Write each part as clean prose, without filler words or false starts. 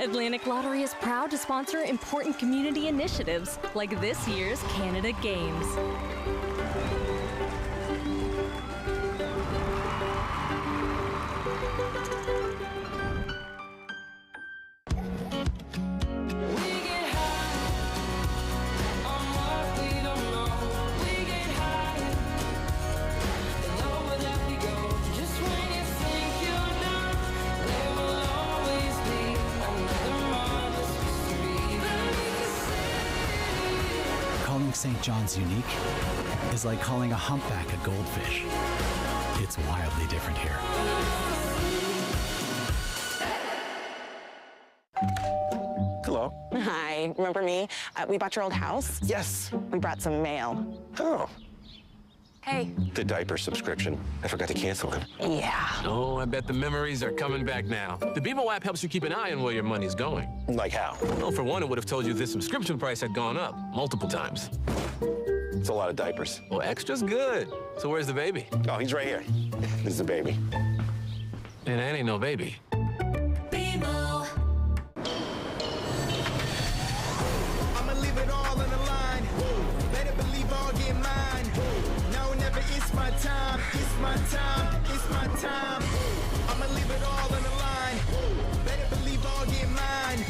Atlantic Lottery is proud to sponsor important community initiatives like this year's Canada Games. Calling St. John's unique is like calling a humpback a goldfish. It's wildly different here. Hello. Hi, remember me? We bought your old house. Yes. We brought some mail. Oh. Hey. The diaper subscription. I forgot to cancel it. Yeah. Oh, I bet the memories are coming back now. The Bebo app helps you keep an eye on where your money's going. Like how? Well, for one, it would have told you the subscription price had gone up multiple times. It's a lot of diapers. Well, extra's good. So where's the baby? Oh, he's right here. This is the baby. And that ain't no baby. I'ma leave it all on the line. Better believe I'll get mine. No, never, it's my time. It's my time. It's my time. I'ma leave it all on the line. Better believe I'll get mine.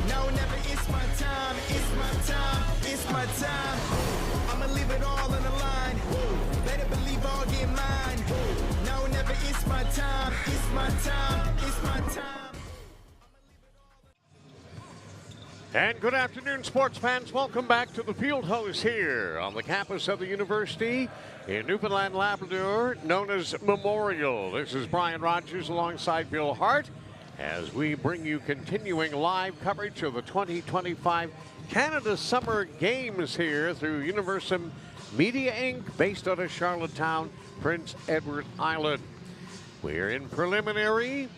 No, never, it's my time. It's my time. It's my time. I'ma leave it all on the line. Better believe I'll get mine. No, never, it's my time. It's my time. It's my time. And good afternoon, sports fans. Welcome back to the Field House here on the campus of the university in Newfoundland and Labrador, known as Memorial. This is Brian Rogers alongside Bill Hart as we bring you continuing live coverage of the 2025 Canada Summer Games here through Universum Media Inc., based out of Charlottetown, Prince Edward Island. We're in preliminary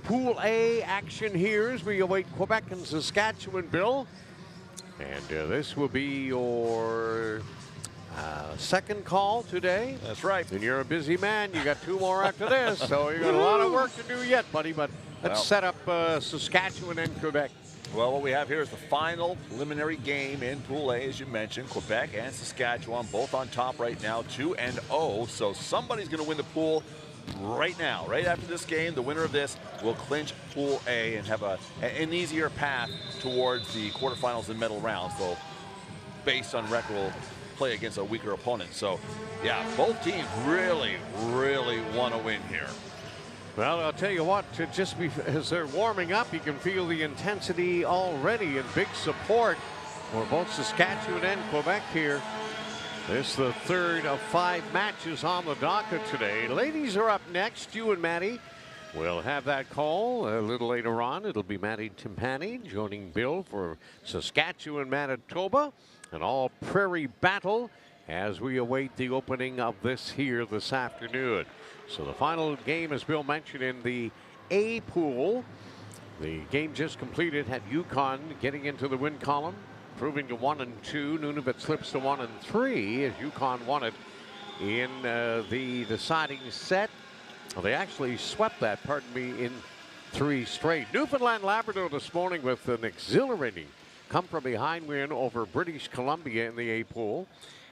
Pool A action here as we await Quebec and Saskatchewan, Bill. And this will be your second call today. That's right. And you're a busy man. You got two more after this, so you got a lot of work to do yet, buddy. But let's set up Saskatchewan and Quebec. Well, what we have here is the final preliminary game in Pool A, as you mentioned. Quebec and Saskatchewan both on top right now, 2-0. So somebody's going to win the pool right now. Right after this game, the winner of this will clinch Pool A and have an easier path towards the quarterfinals and medal rounds. So based on record, will play against a weaker opponent. So yeah, both teams really, really want to win here. Well, I'll tell you what, just as they're warming up, you can feel the intensity already and big support for both Saskatchewan and Quebec here. This is the third of 5 matches on the docket today. Ladies are up next. You and Maddie will have that call a little later on. It'll be Maddie Timpani joining Bill for Saskatchewan, Manitoba, an all-prairie battle as we await the opening of this here this afternoon. So the final game, as Bill mentioned, in the A pool. The game just completed had Yukon getting into the win column, proving to 1-2. Nunavut slips to 1-3 as Yukon won it in the deciding set. Well, they actually swept that, pardon me, in 3 straight. Newfoundland and Labrador this morning with an exhilarating come-from-behind win over British Columbia in the A pool.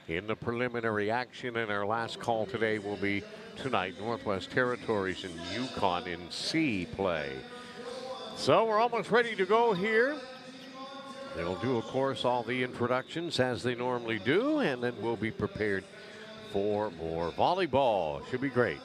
In the preliminary action, and our last call today will be tonight. Northwest Territories and Yukon in C play. So we're almost ready to go here. They'll do, of course, all the introductions as they normally do, and then we'll be prepared for more volleyball. Should be great.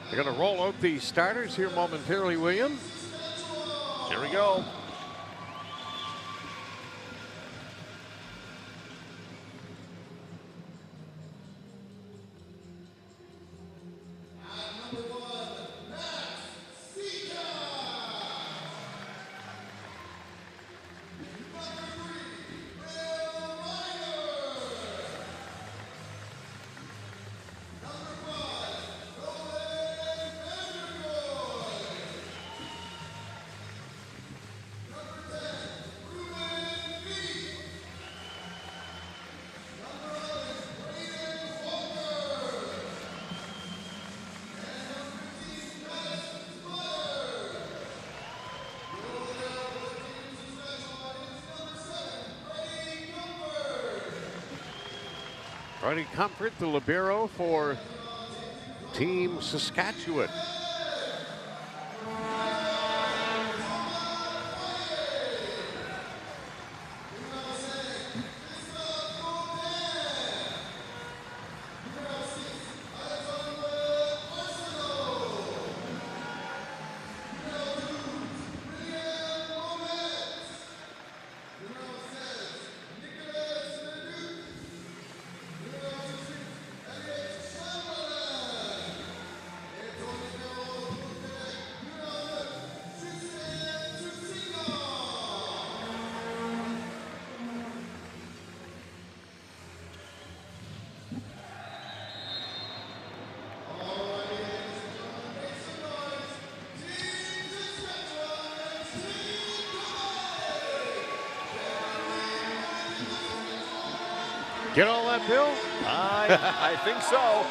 They're going to roll out the starters here momentarily, William. Here we go. Freddie Comfort, the libero for Team Saskatchewan. Get all that, Bill? I think so.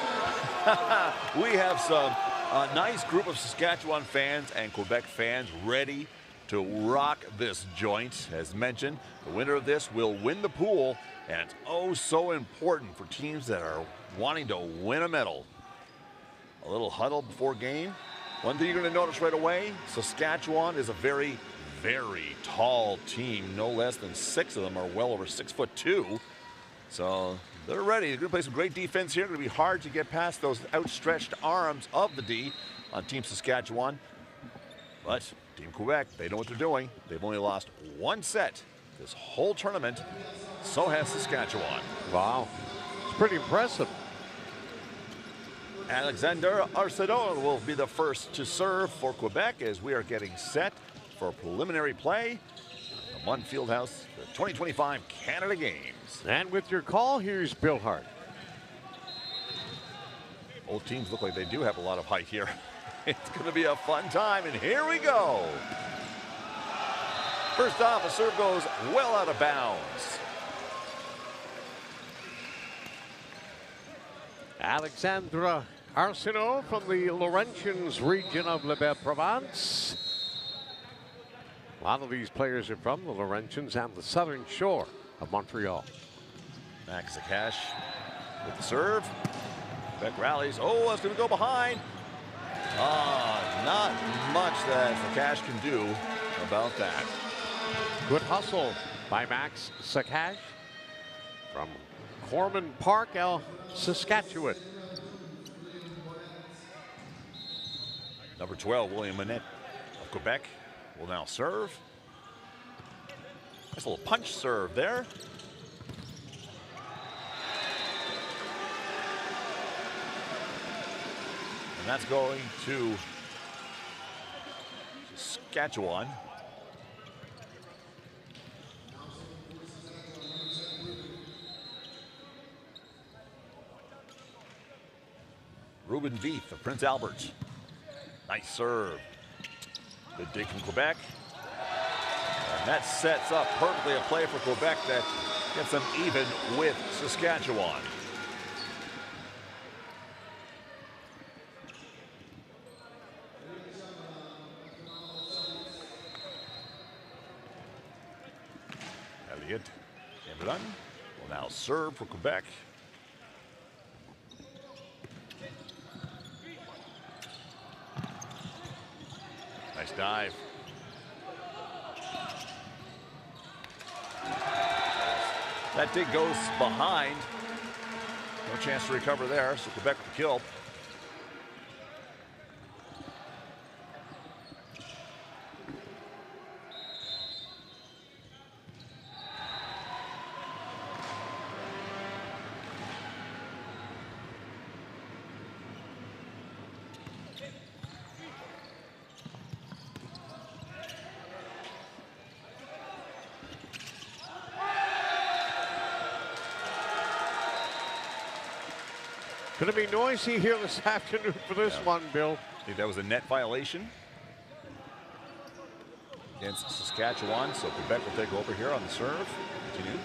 We have some nice group of Saskatchewan fans and Quebec fans ready to rock this joint. As mentioned, the winner of this will win the pool, and it's oh so important for teams that are wanting to win a medal. A little huddle before game. One thing you're going to notice right away, Saskatchewan is a very, very tall team. No less than 6 of them are well over 6'2". So they're ready. They're going to play some great defense here. It's going to be hard to get past those outstretched arms of the D on Team Saskatchewan. But Team Quebec, they know what they're doing. They've only lost 1 set this whole tournament. So has Saskatchewan. Wow. It's pretty impressive. Alexander Arsenault will be the first to serve for Quebec as we are getting set for preliminary play at Munn Fieldhouse, the 2025 Canada Games. And with your call, here's Bill Hart. Both teams look like they do have a lot of height here. It's going to be a fun time, and here we go. First off, a serve goes well out of bounds. Alexandre Arsenault from the Laurentians region of Le Bas-Provence. A lot of these players are from the Laurentians and the southern shore of Montreal. Max Zakash with the serve. Quebec rallies. Oh, that's going to go behind. Not much that Zakash can do about that. Good hustle by Max Zakash from Corman Park, Saskatchewan. Number 12, William Manette of Quebec will now serve. Nice little punch serve there. And that's going to Saskatchewan. Ruben Veith of Prince Albert. Nice serve. Good dig from Quebec. And that sets up perfectly a play for Quebec that gets them even with Saskatchewan. Elliott Cameron will now serve for Quebec. Nice dive. That dig goes behind. No chance to recover there, so Quebec with the kill. Going to be noisy here this afternoon for this one, Bill. I think that was a net violation against Saskatchewan, so Quebec will take over here on the serve. Continue.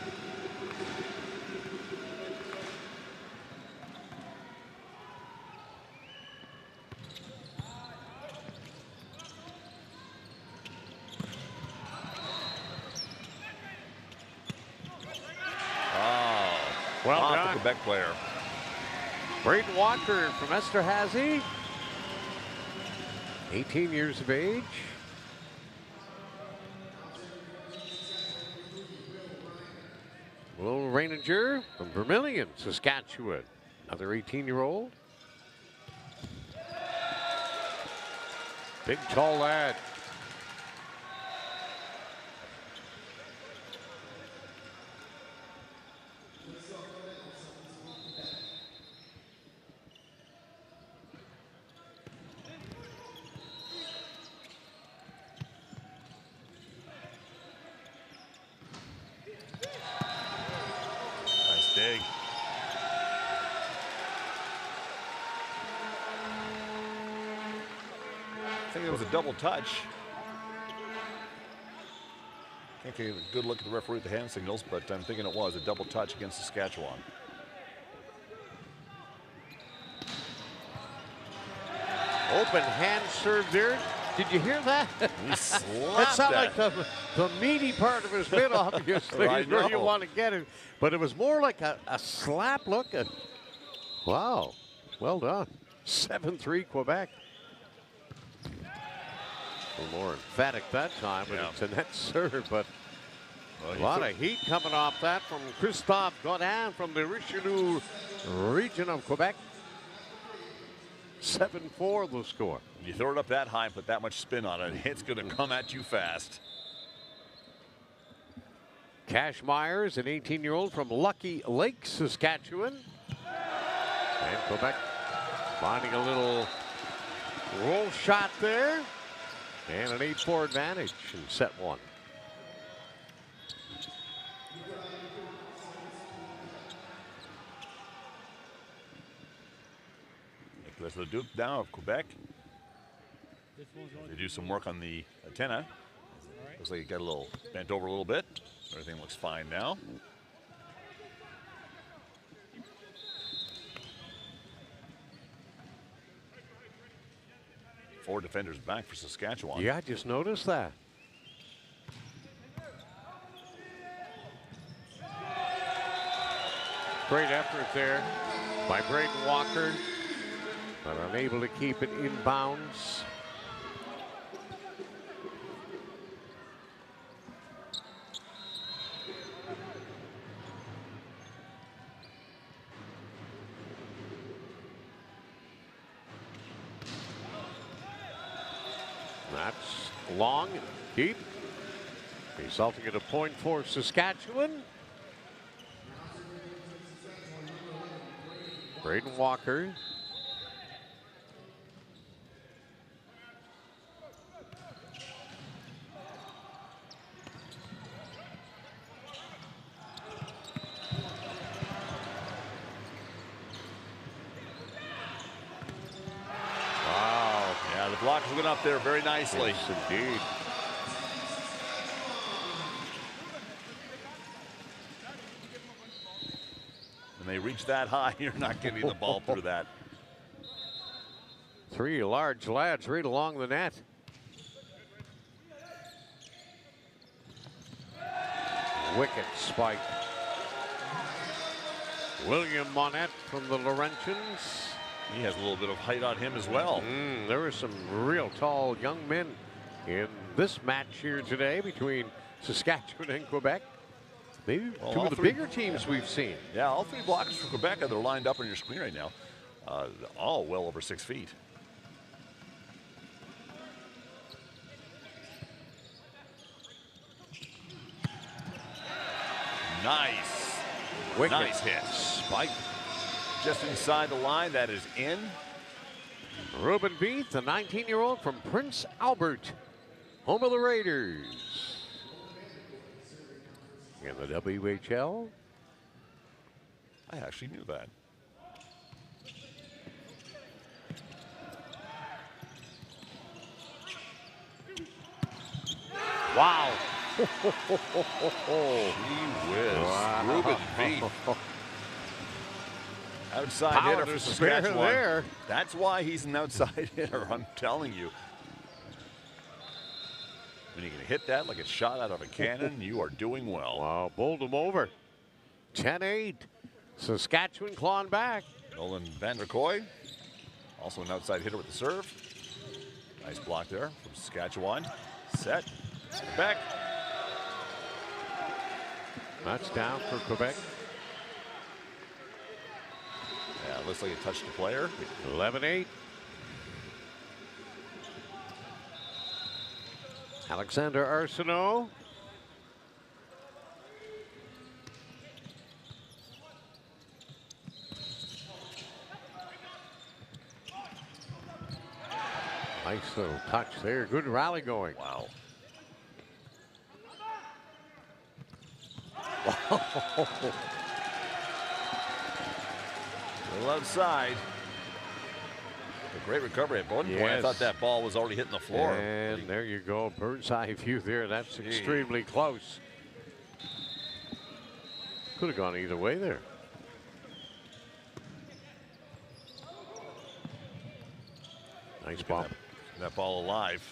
Well off done. the Quebec player. Braden Walker from Esterhazy. 18 years of age. Will Reininger from Vermilion, Saskatchewan. Another 18-year-old. Big, tall lad. Nice dig. I think it was a double touch. Can't get a good look at the referee at the hand signals, but I'm thinking it was a double touch against Saskatchewan. Open hand serve there. Did you hear that? He slapped That sounded like that. the meaty part of his mitt, obviously, I where you know. want to get it. But it was more like a slap look. And wow, well done. 7-3 Quebec. A little more emphatic that time, but Yeah. it's a net serve. But Well, a he lot took- of heat coming off that from Christophe Godin from the Richelieu region of Quebec. 7-4 the score. You throw it up that high and put that much spin on it, it's going to come at you fast. Cash Myers, an 18-year-old from Lucky Lake, Saskatchewan. And Quebec finding a little roll shot there. And an 8-4 advantage in set one. Nicolas Leduc now of Quebec. They do some work on the antenna. Looks like it got a little bent over a little bit. Everything looks fine now. Four defenders back for Saskatchewan. Yeah, I just noticed that. Great effort there by Braden Walker, but unable to keep it in bounds. That's long and deep, resulting in a point for Saskatchewan. Braden Walker. Wow. Yeah, the blockers went up there very nicely. Yes, indeed. When they reach that high, you're not getting the ball through that. Three large lads right along the net. Wicked spike. William Monette from the Laurentians. He has a little bit of height on him as well. There were some real tall young men in this match here today between Saskatchewan and Quebec. Maybe Well, two all of the three- bigger teams we've seen. Yeah, all three blockers for Quebec, they're lined up on your screen right now. All well over 6 feet. Nice. Wicked Nice hit. spike. Just inside the line, that is in. Ruben Beath, the 19-year-old from Prince Albert, home of the Raiders. In the WHL. I actually knew that. Wow. Gee whiz. Wow. Ruben Beath. Outside Power hitter to for spare Saskatchewan. there. That's why he's an outside hitter, I'm telling you. When you can hit that like it's shot out of a cannon, you are doing well. Wow, bowled him over. 10-8. Saskatchewan clawing back. Nolan van der Kooi, also an outside hitter with the serve. Nice block there from Saskatchewan. Set. Quebec. That's down for Quebec. Yeah, looks like it touched the player. 11-8. Alexander Arsenault. Nice little touch there. Good rally going. Wow. A little outside. A great recovery at one point. I thought that ball was already hitting the floor. And there you go. Bird's eye view there. That's extremely close. Could have gone either way there. Nice ball. That ball alive.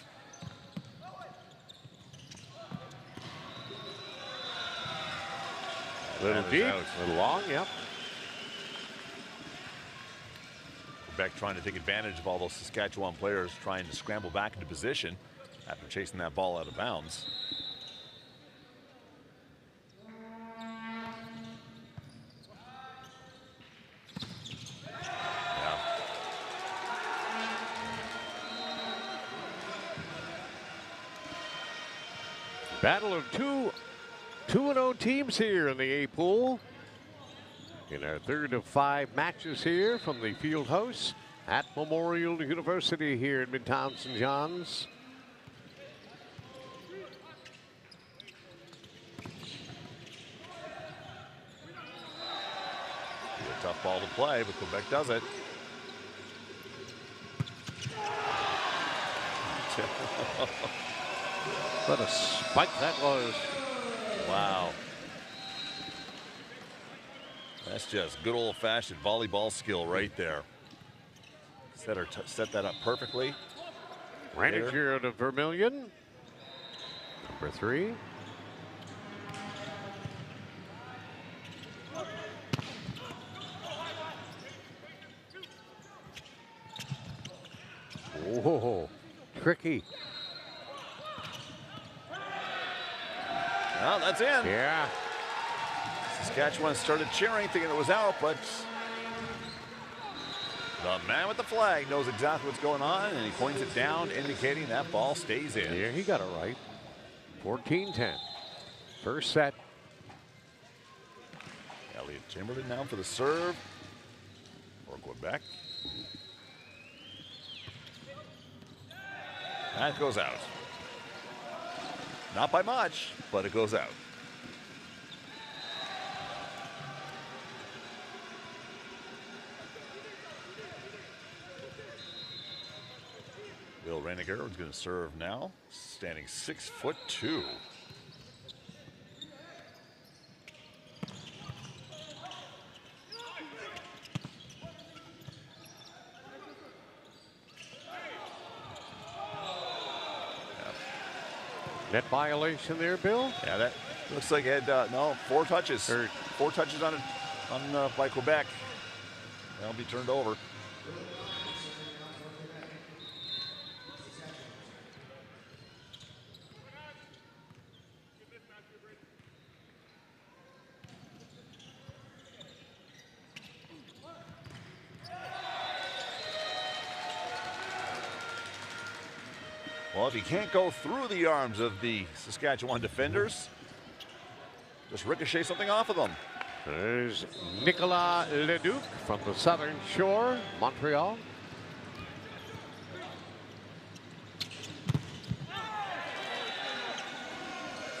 Little deep, little long, yep. Quebec trying to take advantage of all those Saskatchewan players trying to scramble back into position after chasing that ball out of bounds. Battle of two 2-0 teams here in the A pool. In our third of 5 matches here from the field house at Memorial University here in Midtown St. John's. A tough ball to play, but Quebec does it. What a spike that was. Wow. That's just good old-fashioned volleyball skill right there. Set that up perfectly. Right here to Vermillion. Number 3. Oh, tricky. Well, that's in. Yeah. Saskatchewan started cheering, thinking it was out, but the man with the flag knows exactly what's going on, and he points it down, indicating that ball stays in. Yeah, he got it right. 14-10. First set. Elliot Chamberlain now for the serve for Quebec. That goes out. Not by much, but it goes out. Will Reiniger is going to serve now, standing 6'2". Net violation there, Bill? Yeah, that looks like it had, no, 4 touches. 4 touches on by Quebec. That'll be turned over. Well, if you can't go through the arms of the Saskatchewan defenders, just ricochet something off of them. There's Nicolas Leduc from the Southern Shore, Montreal.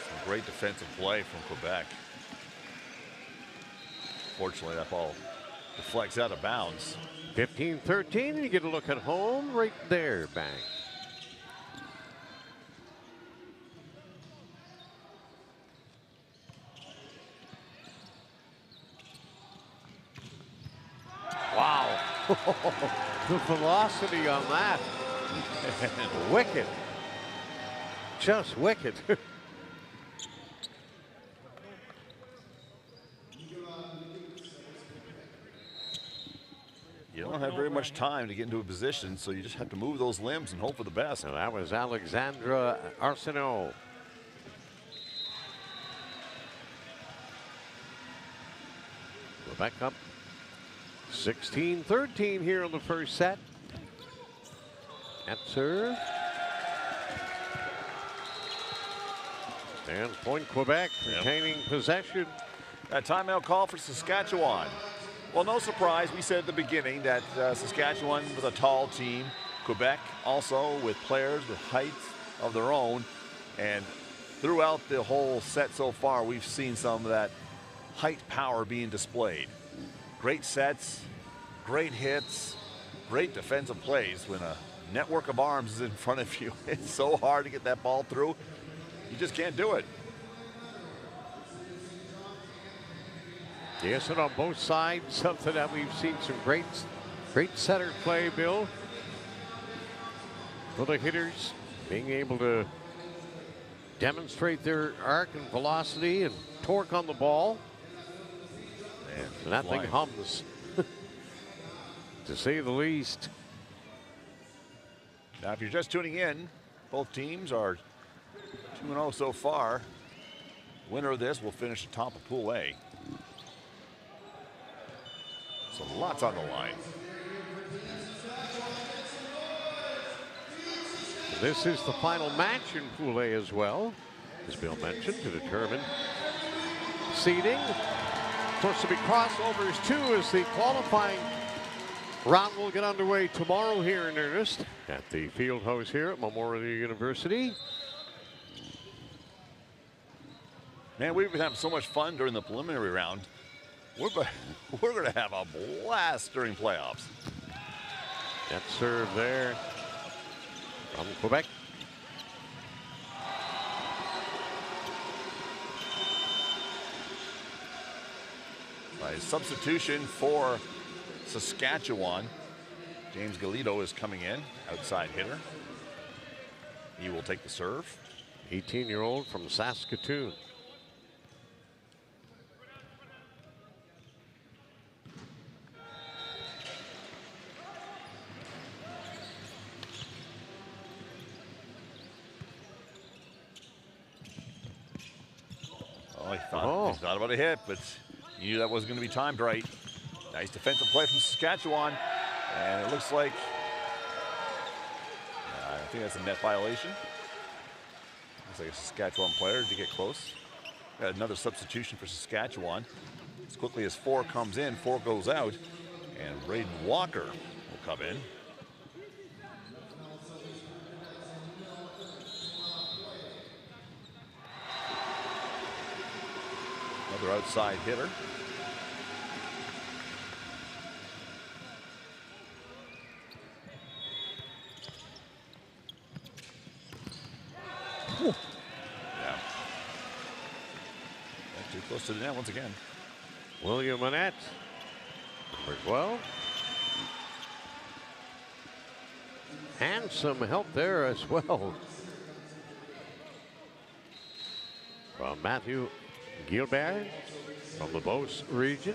Some great defensive play from Quebec. Fortunately, that ball deflects out of bounds. 15-13, and you get a look at home right there, bang. Wow. The velocity on that. Wicked. Just wicked. You don't have very much time to get into a position, so you just have to move those limbs and hope for the best. So that was Alexandra Arsenault. Quebec up 16-13 here in the first set. At serve. And point Quebec retaining possession. A timeout call for Saskatchewan. Well, no surprise. We said at the beginning that Saskatchewan was a tall team. Quebec also with players with height of their own. And throughout the whole set so far, we've seen some of that height power being displayed. Great sets, great hits, great defensive plays. When a network of arms is in front of you, it's so hard to get that ball through. You just can't do it. Yes, and on both sides, something that we've seen some great setter play, Bill. For the hitters, being able to demonstrate their arc and velocity and torque on the ball. And that thing hums, to say the least. Now, if you're just tuning in, both teams are 2-0 so far. Winner of this will finish atop of Pool A. So lots on the line. This is the final match in Pool A as well, as Bill mentioned, to determine seeding. Of course, there'll be crossovers too as the qualifying round will get underway tomorrow here in earnest at the field house here at Memorial University. Man, we've been having so much fun during the preliminary round. We're going to have a blast during playoffs. That serve there from Quebec. By substitution for Saskatchewan, James Galito is coming in, outside hitter. He will take the serve. 18-year-old from Saskatoon. Oh, he thought about a hit, but he knew that wasn't going to be timed right. Nice defensive play from Saskatchewan, and it looks like I think that's a net violation. Looks like a Saskatchewan player to get close. Got another substitution for Saskatchewan. As quickly as 4 comes in, 4 goes out, and Braden Walker will come in. Another outside hitter. Yeah. Too close to the net once again. William Manette, number 12. And some help there as well from Matthew Gilbert from the Beauce region.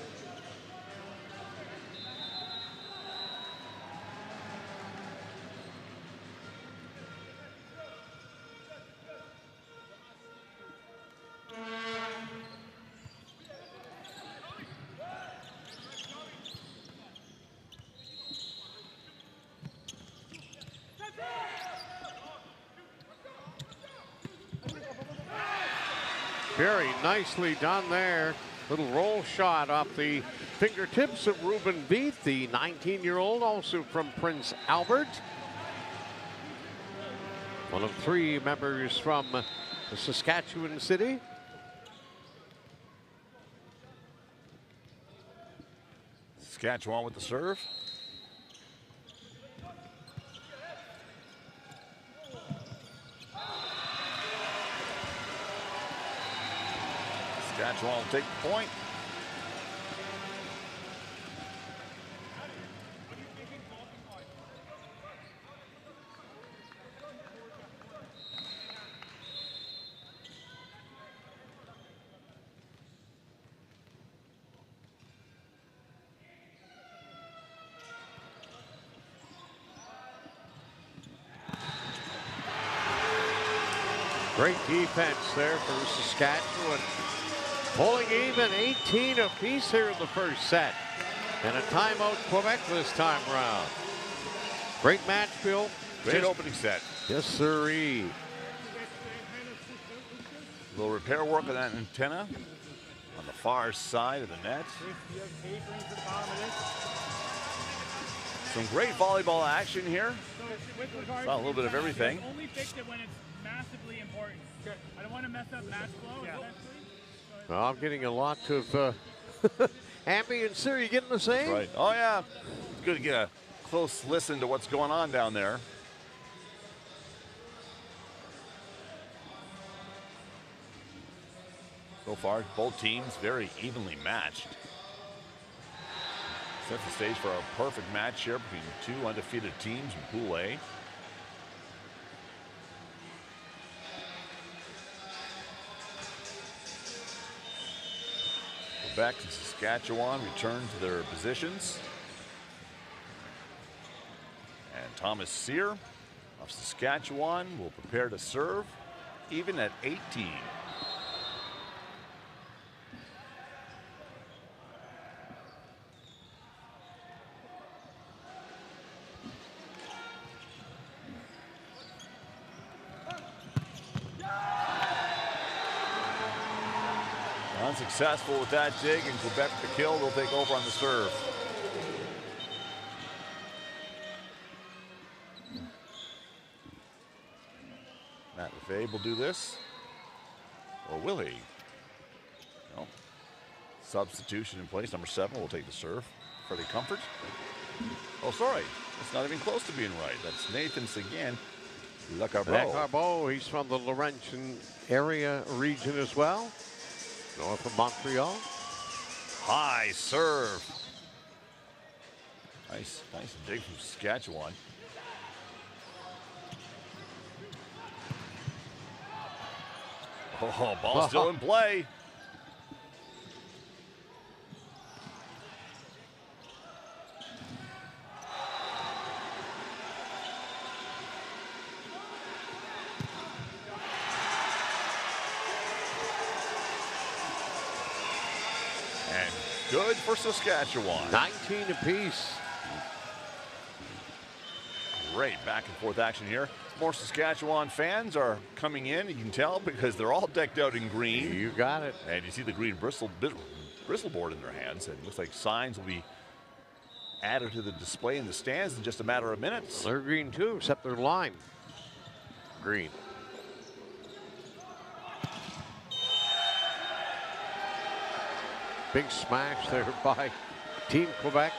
Very nicely done there. Little roll shot off the fingertips of Ruben Beath, the 19-year-old, also from Prince Albert. One of 3 members from the Saskatchewan city. Saskatchewan with the serve. Saskatchewan will take the point. Great defense there for Saskatchewan. Pulling even 18 apiece here in the first set. And a timeout Quebec this time around. Great match, Bill. Great opening set. Yes, sirree. A little repair work on that antenna on the far side of the net. Some great volleyball action here. Saw a little bit of everything. Only fix it when it's massively important. I don't want to mess up match flow. Well, I'm getting a lot of ambience there. You getting the same? Right. Oh, yeah. It's good to get a close listen to what's going on down there. So far, both teams very evenly matched. Set the stage for a perfect match here between two undefeated teams in Pool A. Quebec and Saskatchewan return to their positions. And Thomas Sear of Saskatchewan will prepare to serve, even at 18. Unsuccessful with that dig, and Quebec the kill. They'll take over on the serve. Matt Lefebvre will do this. Or will he? No. Substitution in place. Number 7 will take the serve. Freddie Comfort. Oh, sorry. It's not even close to being right. That's Nathan Seguin. Lecarbeau, he's from the Laurentian area region as well. North of Montreal. High serve. Nice dig from Saskatchewan. Oh, ball still in play. Good for Saskatchewan. 19 apiece. Great back and forth action here. More Saskatchewan fans are coming in. You can tell because they're all decked out in green. You got it. And you see the green bristle board in their hands. And it looks like signs will be added to the display in the stands in just a matter of minutes. They're green too, except they're lime green. Big smash there by Team Quebec.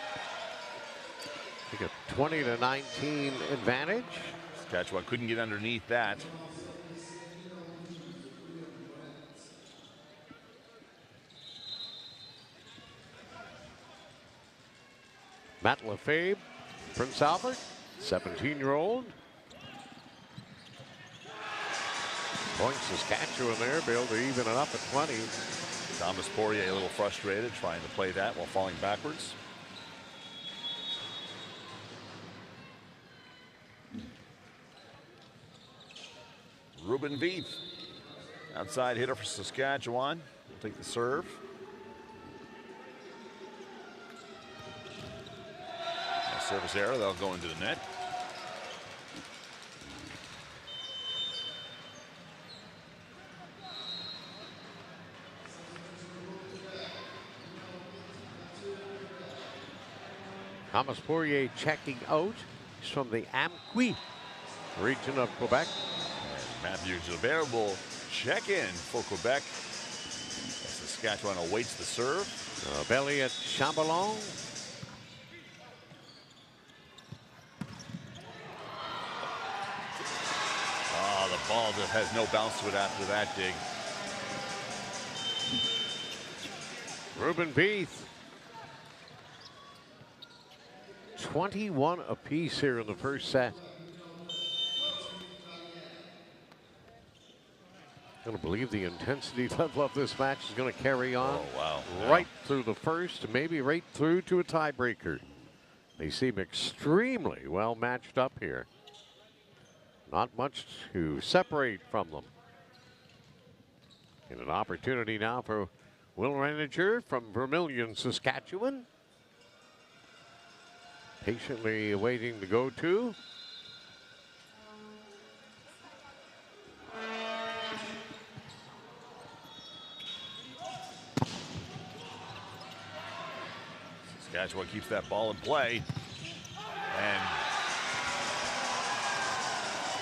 I think a 20-19 advantage. Saskatchewan couldn't get underneath that. Matt Lefebvre, Prince Albert, 17-year-old. Point Saskatchewan there, be able to even it up at 20. Thomas Poirier a little frustrated trying to play that while falling backwards. Ruben Veith, outside hitter for Saskatchewan, will take the serve. A service error, that'll go into the net. Thomas Poirier checking out. He's from the Amqui region of Quebec. And Matthew Gilbert will check in for Quebec. Saskatchewan awaits the serve. Belly at Chambellon. Oh, the ball just has no bounce to it after that dig. Ruben Veith. 21 apiece here in the first set. Going to believe the intensity level of this match is going to carry on. Oh, wow. Right through the first, maybe right through to a tiebreaker. They seem extremely well matched up here. Not much to separate from them. And an opportunity now for Will Reiniger from Vermilion, Saskatchewan. Patiently awaiting the go-to. Saskatchewan keeps that ball in play. And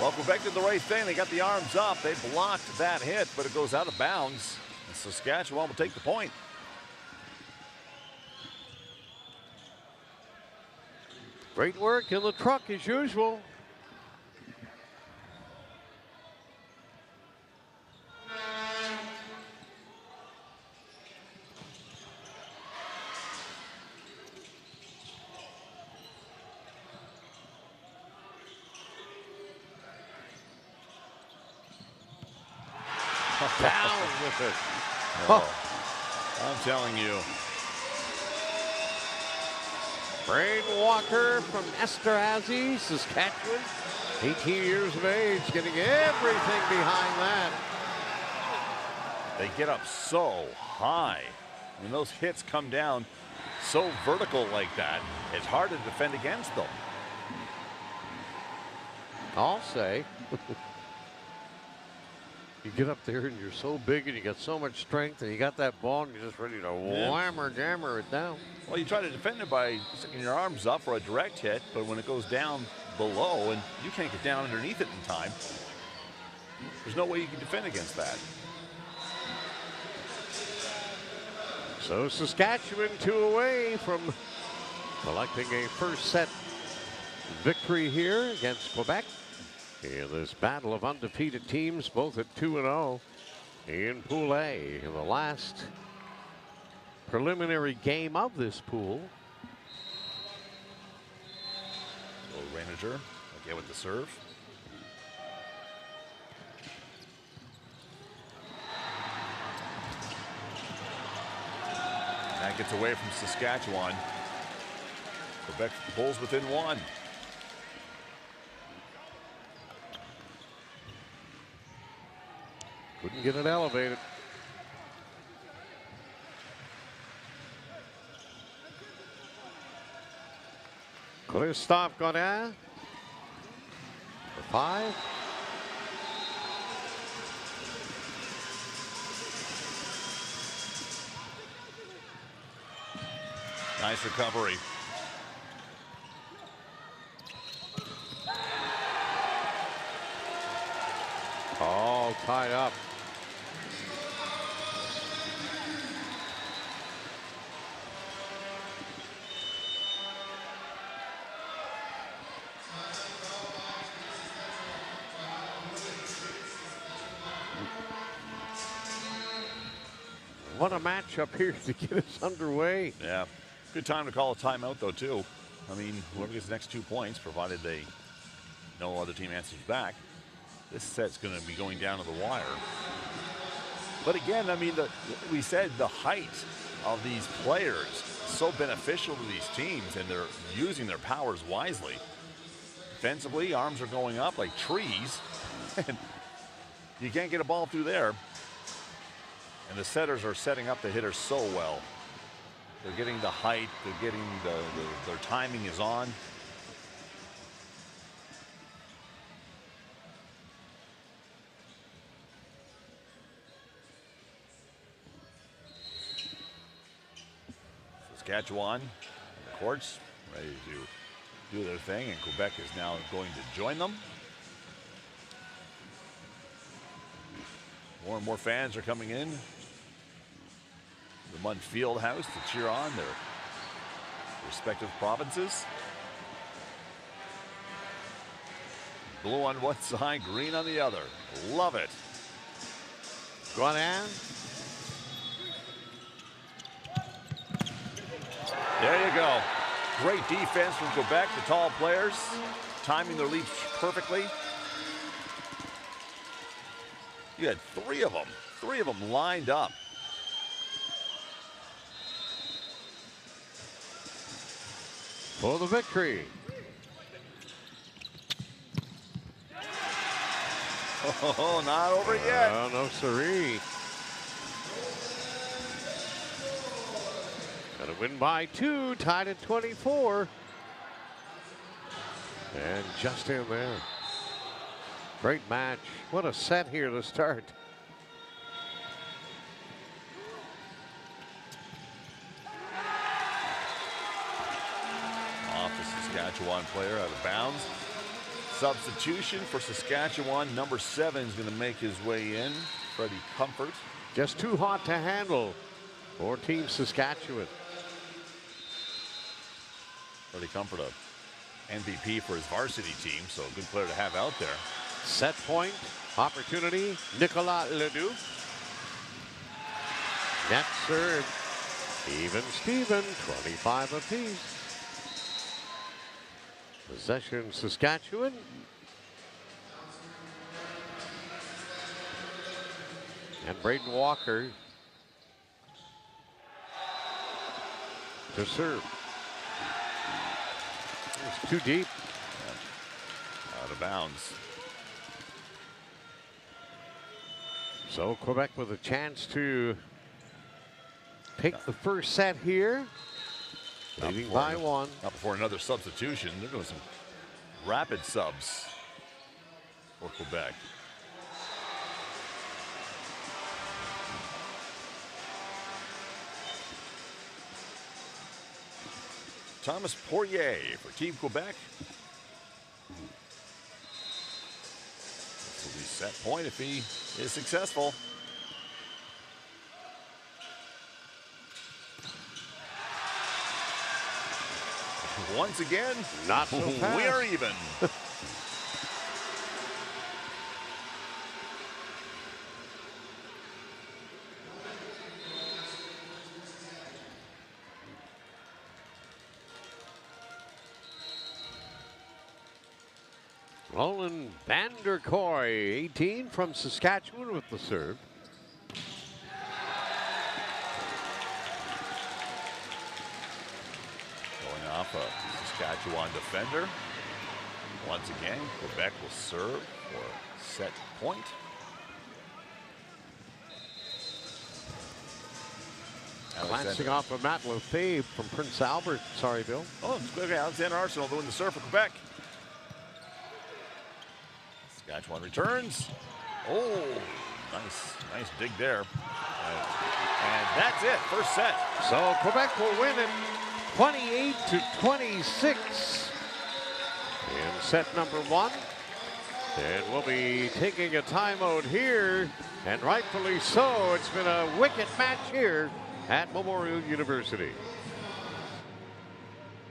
well, Quebec did the right thing. They got the arms up. They blocked that hit, but it goes out of bounds. And Saskatchewan will take the point. Great work in the truck as usual. Down with it. I'm telling you. Braden Walker from Esterhazy, Saskatchewan. 18 years of age, getting everything behind that. They get up so high. When those hits come down so vertical like that, it's hard to defend against them. I'll say. You get up there and you're so big and you got so much strength and you got that ball and you're just ready to whammer jammer it down. Well, you try to defend it by sticking your arms up for a direct hit, but when it goes down below and you can't get down underneath it in time, there's no way you can defend against that. So Saskatchewan 2 away from collecting a first set victory here against Quebec. In this battle of undefeated teams, both at 2-0 in Pool A. In the last preliminary game of this pool. So Reiniger again with the serve. That gets away from Saskatchewan. Quebec pulls within one. Couldn't get it elevated. Christophe Godin for 5. Nice recovery. All tied up. What a matchup here to get us underway. Yeah, good time to call a timeout though too. I mean, whoever gets the next 2 points, provided no other team answers back, this set's going to be going down to the wire. But again, I mean, we said the height of these players so beneficial to these teams, and they're using their powers wisely. Defensively, arms are going up like trees, and you can't get a ball through there. And the setters are setting up the hitters so well. They're getting the height, they're getting their timing is on. Saskatchewan, the courts, ready to do their thing, and Quebec is now going to join them. More and more fans are coming in the Munn Field House to cheer on their respective provinces. Blue on one side, green on the other. Love it. Godin. There you go. Great defense from Quebec, the tall players, timing their leaps perfectly. You had three of them lined up. For the victory. Oh, not over yet. Oh, no siree. Got to win by 2, tied at 24. And just in there. Great match. What a set here to start. Off the Saskatchewan player, out of bounds. Substitution for Saskatchewan. Number 7 is going to make his way in. Freddie Comfort. Just too hot to handle for Team Saskatchewan. Freddie Comfort, a MVP for his varsity team, so a good player to have out there. Set point, opportunity, Nicolas Ledoux. Net serve, even Steven, 25 apiece. Possession, Saskatchewan. And Braden Walker to serve. It's too deep. Yeah. Out of bounds. So Quebec with a chance to take the first set here. Leading by 1. Not before another substitution. They're doing some rapid subs for Quebec. Thomas Poirier for Team Quebec. This will be set point if he is successful. Once again, not so fast. We are even. Roland van der Kooi, 18 from Saskatchewan with the serve. Going off a Saskatchewan defender. Once again, Quebec will serve for set point. Glancing off of Matt Lefebvre from Prince Albert. Sorry, Bill. Oh, it's okay. Alexander Arsenal doing the serve for Quebec. Saskatchewan returns. Oh, nice dig there. And that's it, first set. So Quebec will win it 28-26 in set number 1. And we'll be taking a timeout here, and rightfully so. It's been a wicked match here at Memorial University.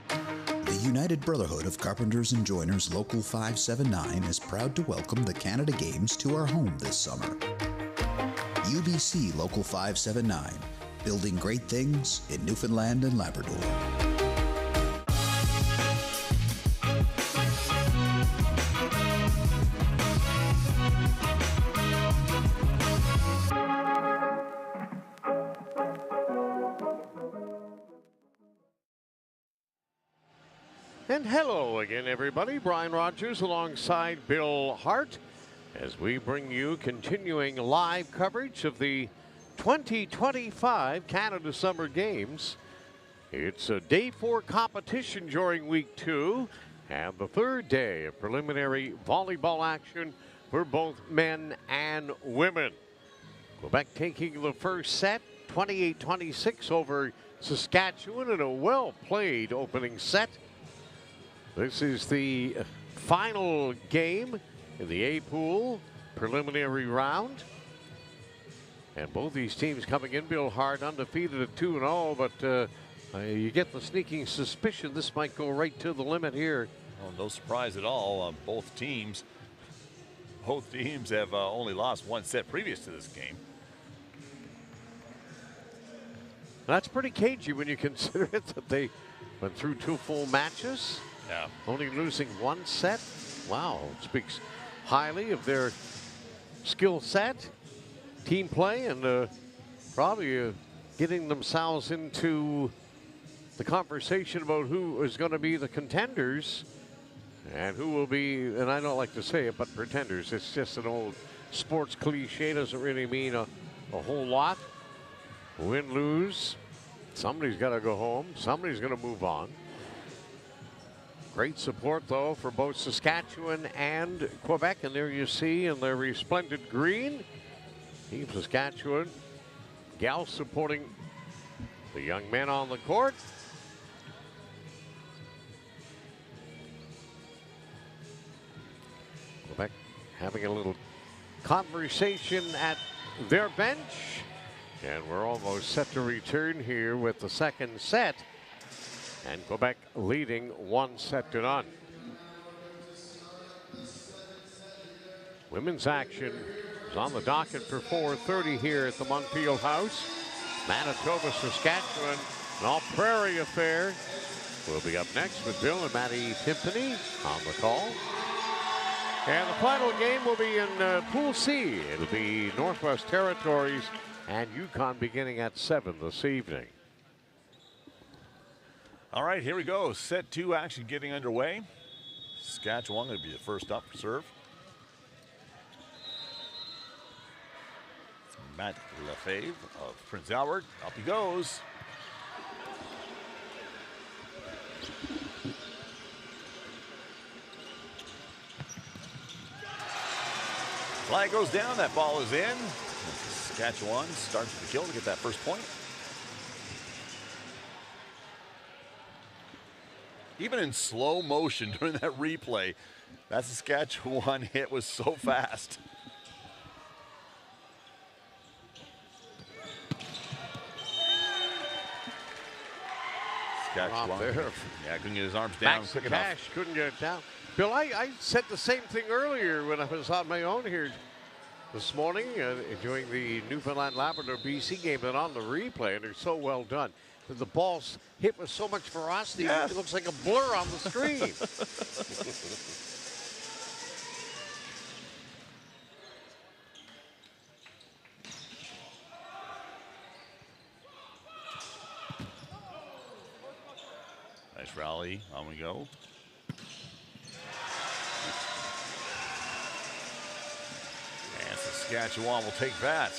The United Brotherhood of Carpenters and Joiners Local 579 is proud to welcome the Canada Games to our home this summer. UBC Local 579, building great things in Newfoundland and Labrador. And hello again, everybody. Brian Rogers alongside Bill Hart as we bring you continuing live coverage of the 2025 Canada Summer Games. It's a day 4 competition during week 2 and the third day of preliminary volleyball action for both men and women. Quebec taking the first set, 28-26 over Saskatchewan in a well-played opening set. This is the final game in the A pool preliminary round. And both these teams coming in, Bill Hart, undefeated at 2-0, but you get the sneaking suspicion this might go right to the limit here. Well, no surprise at all. Both teams have only lost one set previous to this game. That's pretty cagey when you consider it that they went through 2 full matches. Yeah. Only losing 1 set. Wow, it speaks highly of their skill set, team play, and probably getting themselves into the conversation about who is going to be the contenders and who will be, and I don't like to say it, but pretenders. It's just an old sports cliche, doesn't really mean a whole lot. Win, lose. Somebody's got to go home. Somebody's going to move on. Great support, though, for both Saskatchewan and Quebec. And there you see in their resplendent green, Team Saskatchewan, gals supporting the young men on the court. Quebec having a little conversation at their bench. And we're almost set to return here with the second set. And Quebec leading 1-0. Women's action is on the docket for 4:30 here at the Munn Field House. Manitoba, Saskatchewan, an all-prairie affair. We'll be up next with Bill and Matty Timpany on the call. And the final game will be in Pool C. It'll be Northwest Territories and Yukon beginning at 7 this evening. All right, here we go. Set 2 action getting underway. Saskatchewan going to be the first up for serve. Matt Lefebvre of Prince Albert. Up he goes. Flag goes down. That ball is in. Saskatchewan starts with the kill to get that first point. Even in slow motion during that replay, that Saskatchewan hit was so fast. Saskatchewan, yeah, couldn't get his arms down quick enough. Couldn't get it down. Bill, I said the same thing earlier when I was on my own here this morning during the Newfoundland and Labrador BC game, and on the replay, and they're so well done. The ball's hit with so much ferocity, it looks like a blur on the screen. Nice rally, on we go. And Saskatchewan will take that.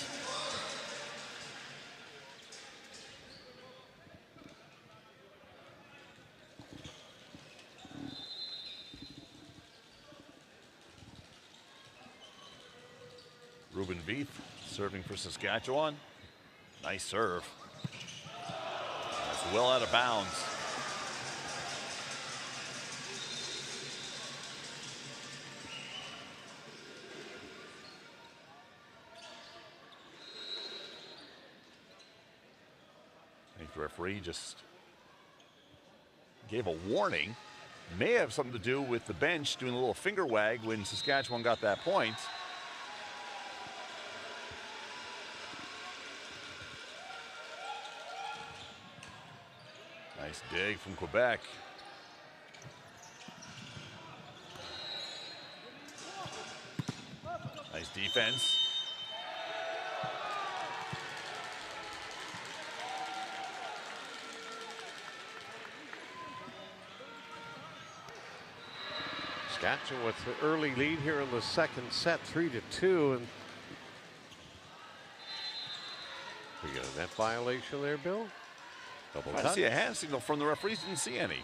Ruben Veith serving for Saskatchewan. Nice serve. That's well out of bounds. I think the referee just gave a warning. May have something to do with the bench doing a little finger wag when Saskatchewan got that point. Nice dig from Quebec. Nice defense. Saskatchewan with the early lead here in the second set, 3-2. And we got a net violation there, Bill? Double I see a hand signal from the referees. Didn't see any.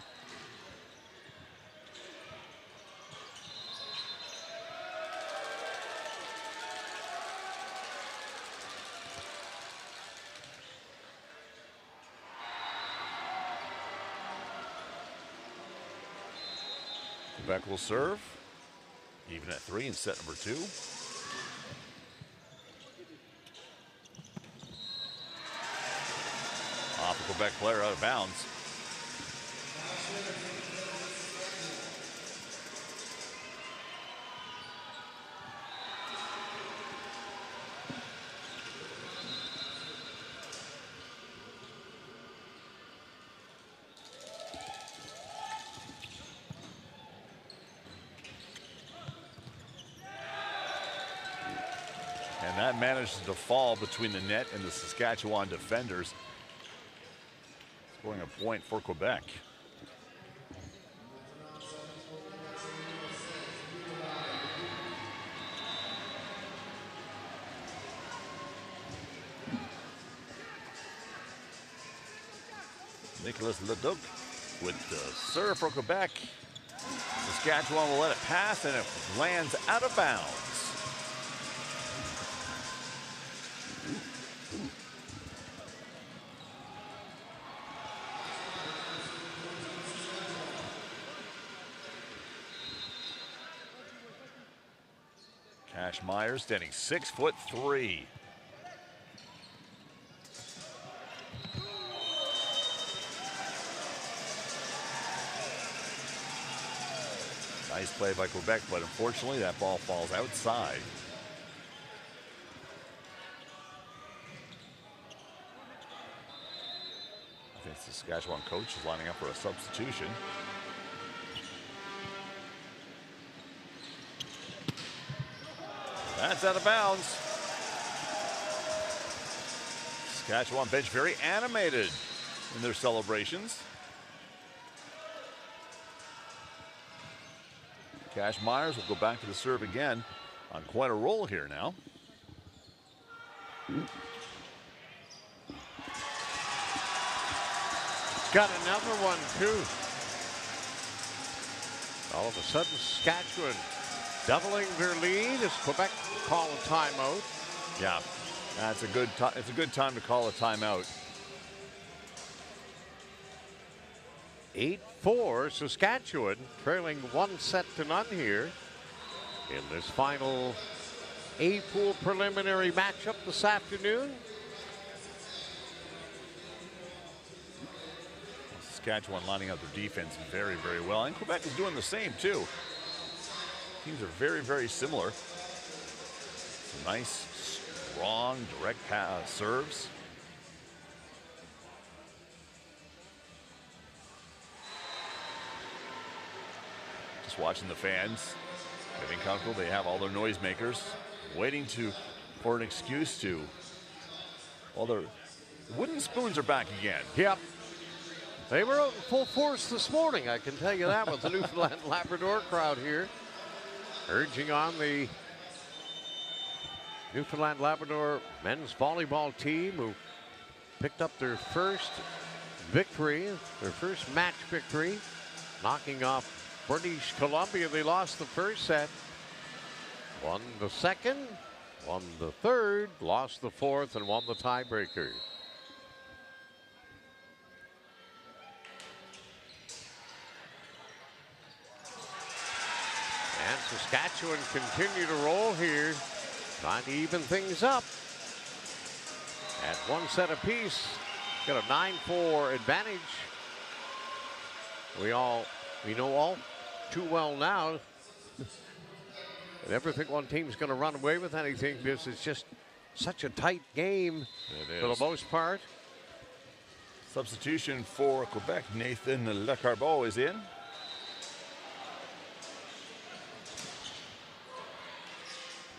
Quebec will serve. Even at 3 in set number 2. Off the Quebec player out of bounds. And that manages to fall between the net and the Saskatchewan defenders. Scoring a point for Quebec. Nicolas Leduc with the serve for Quebec. Saskatchewan will let it pass, and it lands out of bounds. Cash Myers standing 6'3". Nice play by Quebec, but unfortunately that ball falls outside. I think the Saskatchewan coach is lining up for a substitution. That's out of bounds. Saskatchewan bench very animated in their celebrations. Cash Myers will go back to the serve again on quite a roll here now. Got another one too. All of a sudden, Saskatchewan doubling their lead as Quebec call a timeout. Yeah, that's a good time. It's a good time to call a timeout. 8-4 Saskatchewan, trailing 1-0 here in this final A-pool preliminary matchup this afternoon. Saskatchewan lining up their defense very, very well, and Quebec is doing the same too. Teams are very, very similar. Some nice, strong, direct serves. Just watching the fans getting comfortable. They have all their noisemakers waiting for an excuse to. Well, their wooden spoons are back again. Yep. They were out in full force this morning, I can tell you that, with the Newfoundland and Labrador crowd here, urging on the Newfoundland Labrador men's volleyball team, who picked up their first victory, their first match victory, knocking off British Columbia. They lost the first set, won the second, won the third, lost the fourth, and won the tiebreaker. And Saskatchewan continue to roll here, trying to even things up. At one set apiece, got a 9-4 advantage. We know all too well now. I never think one team's going to run away with anything because it's just such a tight game for the most part. Substitution for Quebec, Nathan Lecarbeau is in.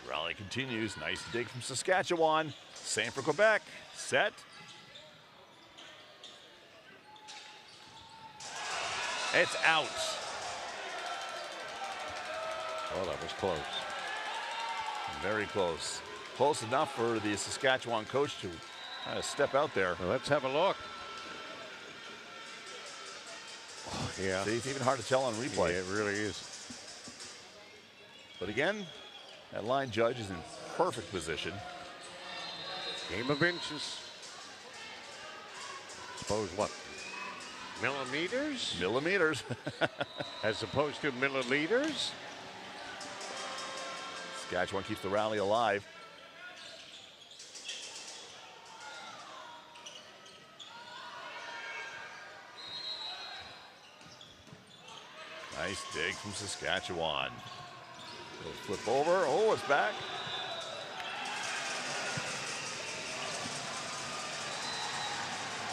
Rally continues. Nice dig from Saskatchewan. Same for Quebec. Set. It's out. Oh, that was close. Very close. Close enough for the Saskatchewan coach to kind of step out there. Well, let's have a look. Oh, yeah. See, it's even hard to tell on replay. Yeah, it really is. But again, that line judge is in perfect position. Game of inches. Suppose what? Millimeters? Millimeters. As opposed to milliliters? Saskatchewan keeps the rally alive. Nice dig from Saskatchewan. Little flip over. Oh, it's back.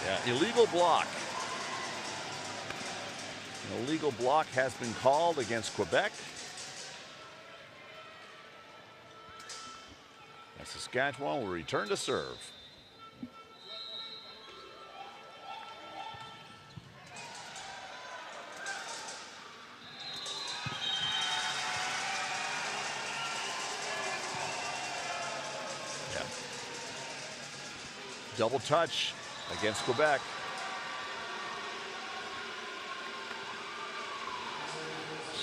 Yeah, illegal block. An illegal block has been called against Quebec. And Saskatchewan will return to serve. Double touch against Quebec.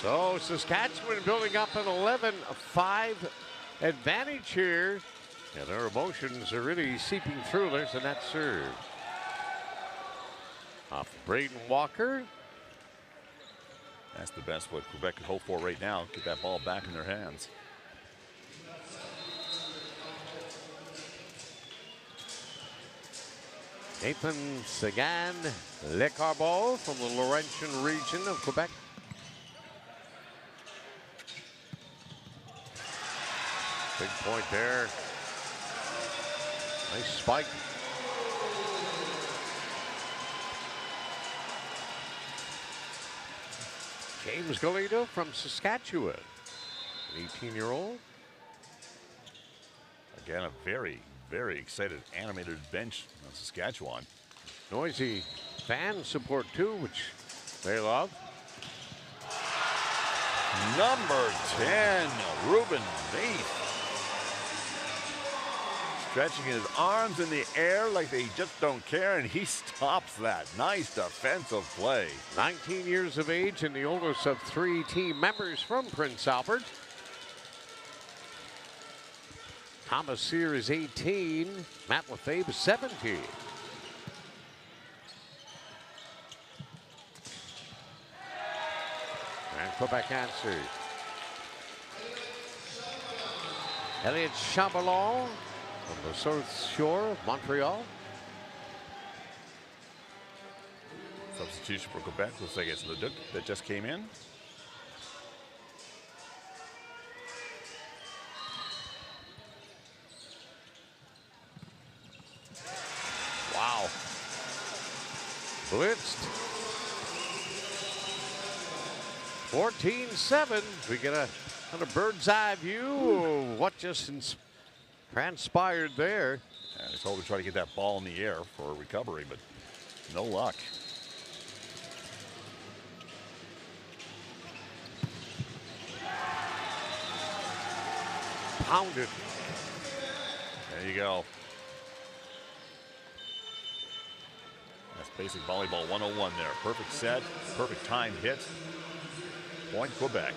So Saskatchewan building up an 11-5 advantage here. And their emotions are really seeping through. There's a net serve. Off Braden Walker. That's the best what Quebec could hope for right now. Get that ball back in their hands. Nathan Sagan Lecarbo from the Laurentian region of Quebec. Big point there. Nice spike. James Galito from Saskatchewan, an 18-year-old. Again, a very, very excited animated bench on Saskatchewan. Noisy fan support too, which they love. Number 10, Ruben Veith. Stretching his arms in the air like they just don't care, and he stops that. Nice defensive play. 19 years of age and the oldest of 3 team members from Prince Albert. Thomas Sear is 18. Matt Lefebvre is 17. And Quebec answers. Elliot Chamberlain from the South Shore of Montreal. Substitution for Quebec. Looks like it's Leduc that just came in. Wow. Blitzed. 14-7. We get a kind of bird's eye view of what just transpired there. And he's hoping to try to get that ball in the air for a recovery, but no luck. Pounded. There you go. That's basic volleyball 101 there. Perfect set, perfect timed hit. Point Quebec.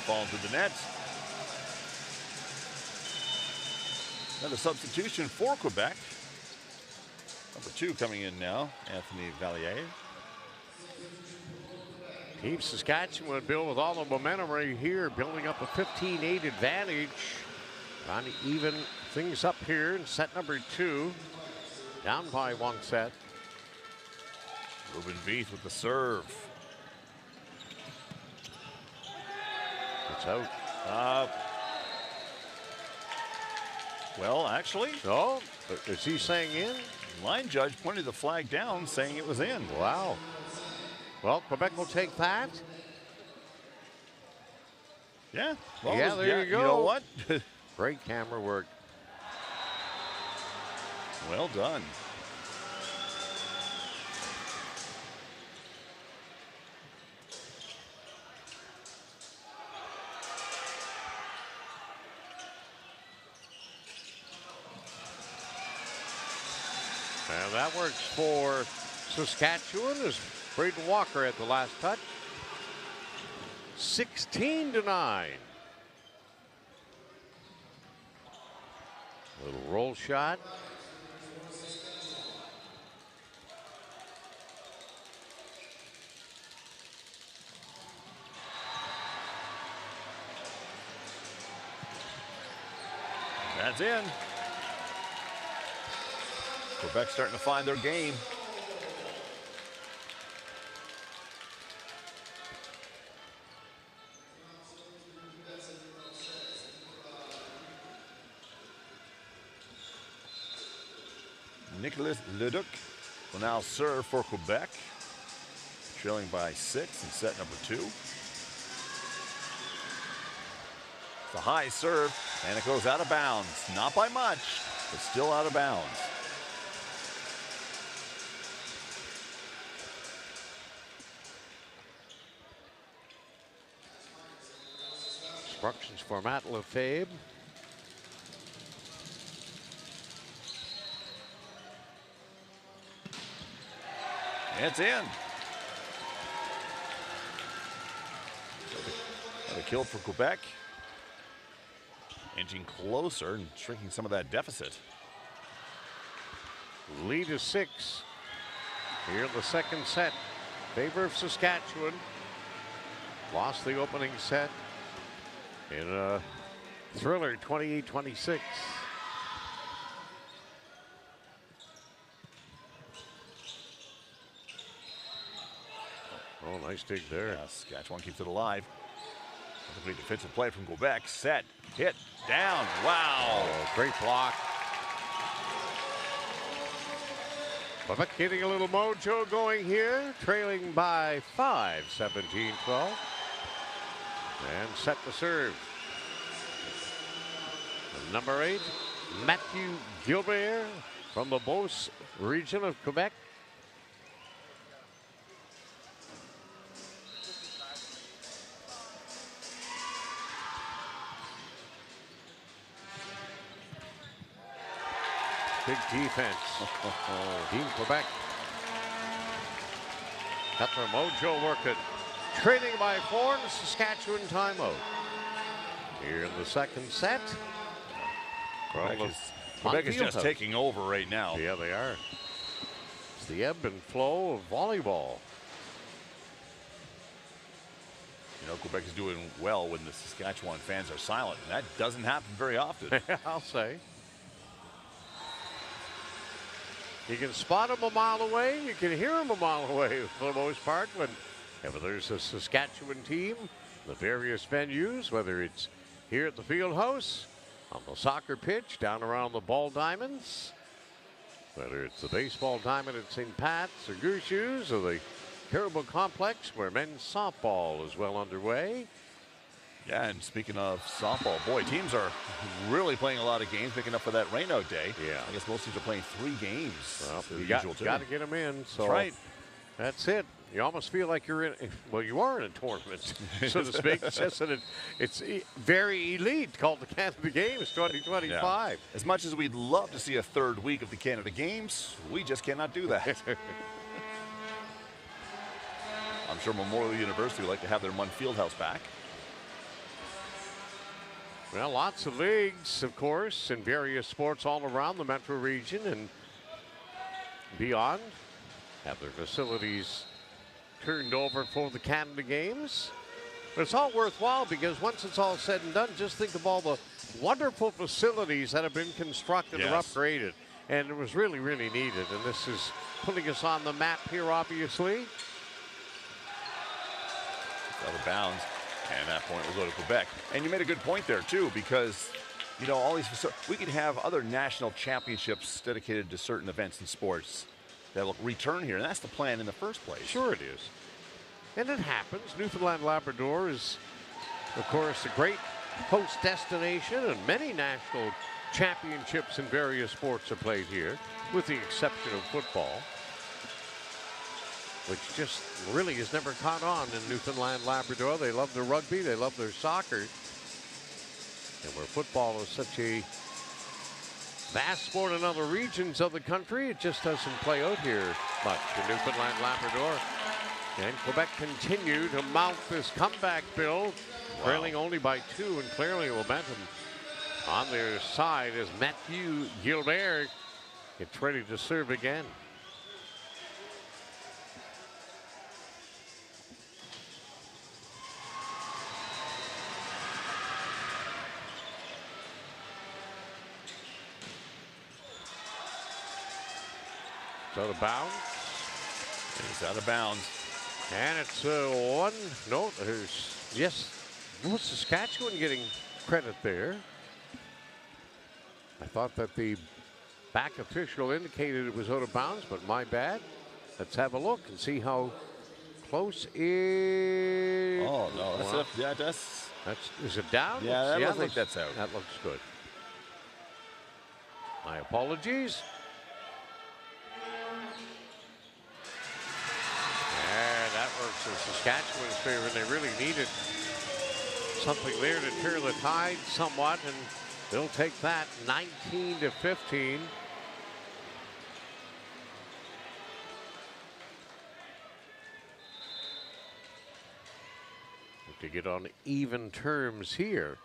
Fall into the net. Another substitution for Quebec. Number 2 coming in now, Anthony Valliere. Team Saskatchewan built with all the momentum right here, building up a 15-8 advantage. Trying to even things up here in set number 2. Down by 1 set. Ruben Veith with the serve. It's out. Well, actually. No, is he saying in? Line judge pointed the flag down, saying it was in. Wow. Well, Quebec will take that. Yeah. Well, yeah, there you go. You know what? Great camera work. Well done. And that works for Saskatchewan as Braden Walker at the last touch. 16-9. Little roll shot. That's in. Quebec starting to find their game. Nicolas Leduc will now serve for Quebec, trailing by 6 in set number 2. It's a high serve, and it goes out of bounds. Not by much. but still out of bounds. Instructions for Matt Lefebvre. It's in. Another kill for Quebec. Inching closer and shrinking some of that deficit. Lead is 6 here in the second set. Favor of Saskatchewan. Lost the opening set in a thriller, 28-26. Oh, nice dig there. Yeah, Saskatchewan keeps it alive. Great defensive play from Quebec. Set, hit, down. Wow. Oh, great block. Quebec getting a little mojo going here, trailing by 5, 17-12. And set to serve. Number 8, Matthew Gilbert from the Beauce region of Quebec. Big defense. Team Quebec got their mojo working. Trailing by 4 in the Saskatchewan timeout. Here in the second set. Quebec is just taking over right now. Yeah, they are. It's the ebb and flow of volleyball. You know, Quebec is doing well when the Saskatchewan fans are silent, and that doesn't happen very often. I'll say. You can spot them a mile away. You can hear them a mile away for the most part. Whenever there's a Saskatchewan team, the various venues, whether it's here at the field house, on the soccer pitch, down around the ball diamonds, whether it's the baseball diamond at St. Pat's or Goose Shoes or the Caribou Complex where men's softball is well underway. Yeah, and speaking of softball, boy, teams are really playing a lot of games, making up for that rainout day. Yeah. I guess most teams are playing 3 games. Well, you got to get them in. So that's right. That's it. You almost feel like you're in, well, you are in a tournament, so to speak. It's just that it's very elite, called the Canada Games 2025. Yeah. As much as we'd love to see a 3rd week of the Canada Games, we just cannot do that. I'm sure Memorial University would like to have their Munn Fieldhouse back. Well, lots of leagues, of course, in various sports all around the metro region and beyond have their facilities turned over for the Canada Games. But it's all worthwhile because once it's all said and done, just think of all the wonderful facilities that have been constructed or upgraded. And it was really, really needed. And this is putting us on the map here, obviously. Out of bounds. And that point will go to Quebec. And you made a good point there, too, because, you know, all these we could have other national championships dedicated to certain events and sports that will return here. And that's the plan in the first place. Sure it is. And it happens. Newfoundland and Labrador is, of course, a great host destination, and many national championships in various sports are played here, with the exception of football, which just really has never caught on in Newfoundland and Labrador. They love their rugby, they love their soccer. And where football is such a vast sport in other regions of the country, it just doesn't play out here much in Newfoundland and Labrador. And Quebec continue to mount this comeback build, trailing only by 2, and clearly momentum on their side as Matthew Gilbert gets ready to serve again. It's out of bounds. It's out of bounds. And it's one. No, there's, yes. Well, Saskatchewan getting credit there. I thought that the back official indicated it was out of bounds, but my bad. Let's have a look and see how close is. Oh, no. That's is it down? Yeah, I think that's out. That looks good. My apologies. And that works in Saskatchewan's favor. They really needed something there to turn the tide somewhat, and they'll take that 19-15. To get on even terms here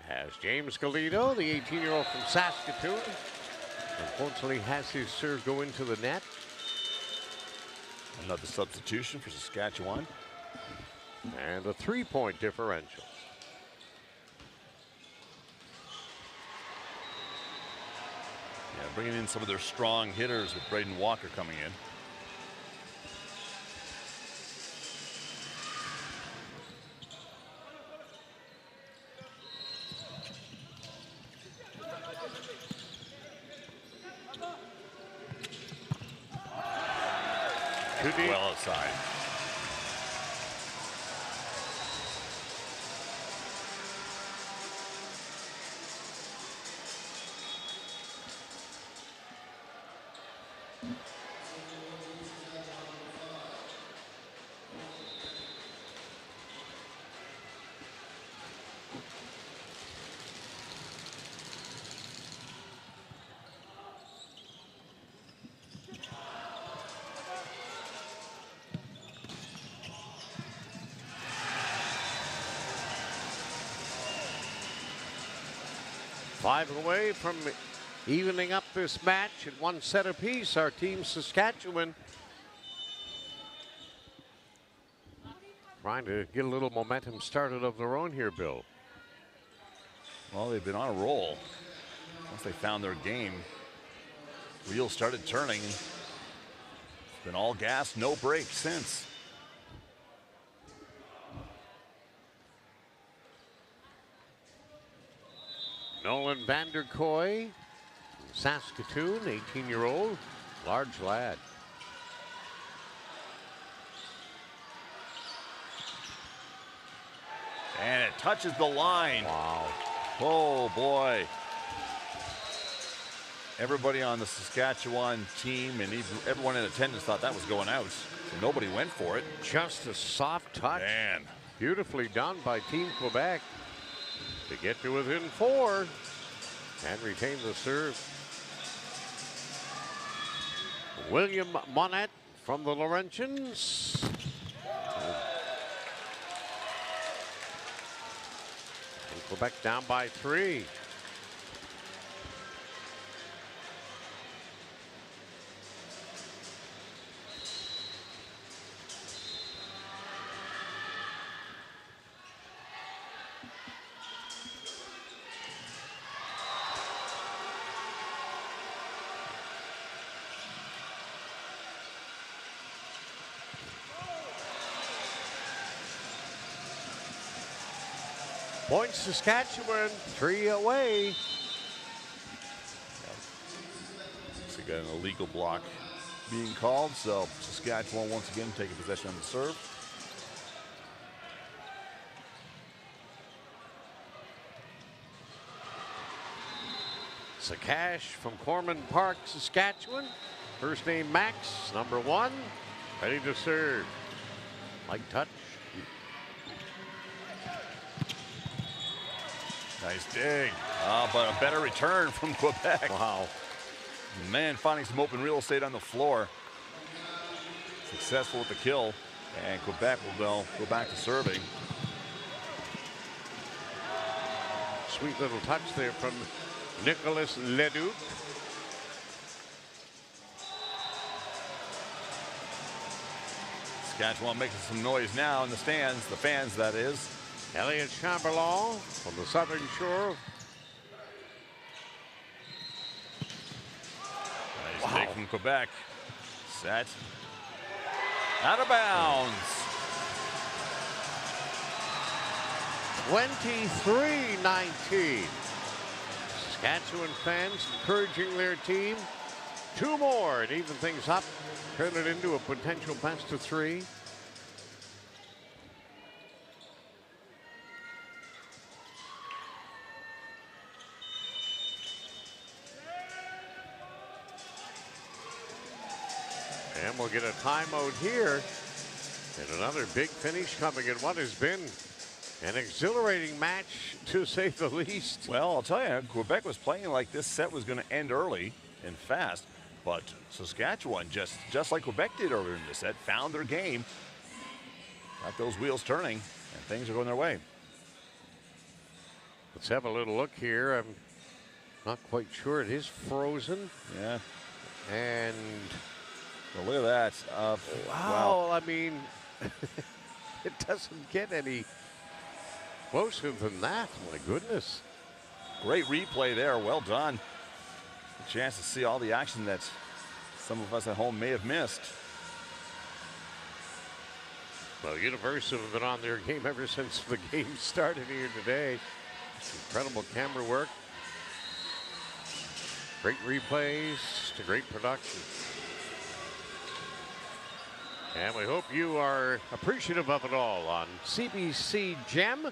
as James Galito, the 18-year-old from Saskatoon, unfortunately has his serve go into the net. Another substitution for Saskatchewan. And a 3-point differential. Yeah, bringing in some of their strong hitters with Braden Walker coming in. Well outside. Five away from evening up this match at one set apiece. Our team, Saskatchewan, trying to get a little momentum started of their own here, Bill. Well, they've been on a roll. Once they found their game, wheels started turning. It's been all gas, no brakes since. Nolan Vanderkoy, Saskatoon, 18-year-old, large lad. And it touches the line. Wow. Oh, boy. Everybody on the Saskatchewan team and even everyone in attendance thought that was going out. So nobody went for it. Just a soft touch. Man. Beautifully done by Team Quebec to get to within 4 and retain the serve. William Monette from the Laurentians. And Quebec down by 3. Points Saskatchewan, 3 away. So got an illegal block being called. So Saskatchewan once again taking possession on the serve. Sakash from Corman Park, Saskatchewan. First name Max, number 1. Ready to serve. Light touch. Nice dig. But a better return from Quebec. Wow. Man, finding some open real estate on the floor. Successful with the kill. And Quebec will go back to serving. Sweet little touch there from Nicolas Leduc. Saskatchewan making some noise now in the stands, the fans that is. Elliot Chamberlain from the southern shore. Nice dig from Quebec. Set. Out of bounds. 23-19. Saskatchewan fans encouraging their team. 2 more and even things up. Turn it into a potential best of 3. And we'll get a timeout here. And another big finish coming in what has been an exhilarating match, to say the least. Well, I'll tell you, Quebec was playing like this set was going to end early and fast, but Saskatchewan, just like Quebec did earlier in the set, found their game, got those wheels turning, and things are going their way. Let's have a little look here. I'm not quite sure. It is frozen. Yeah. And well, look at that. wow. I mean, it doesn't get any closer than that. My goodness. Great replay there. Well done. A chance to see all the action that some of us at home may have missed. Well, Universal have been on their game ever since the game started here today. Incredible camera work. Great replays to great production. And we hope you are appreciative of it all on CBC Gem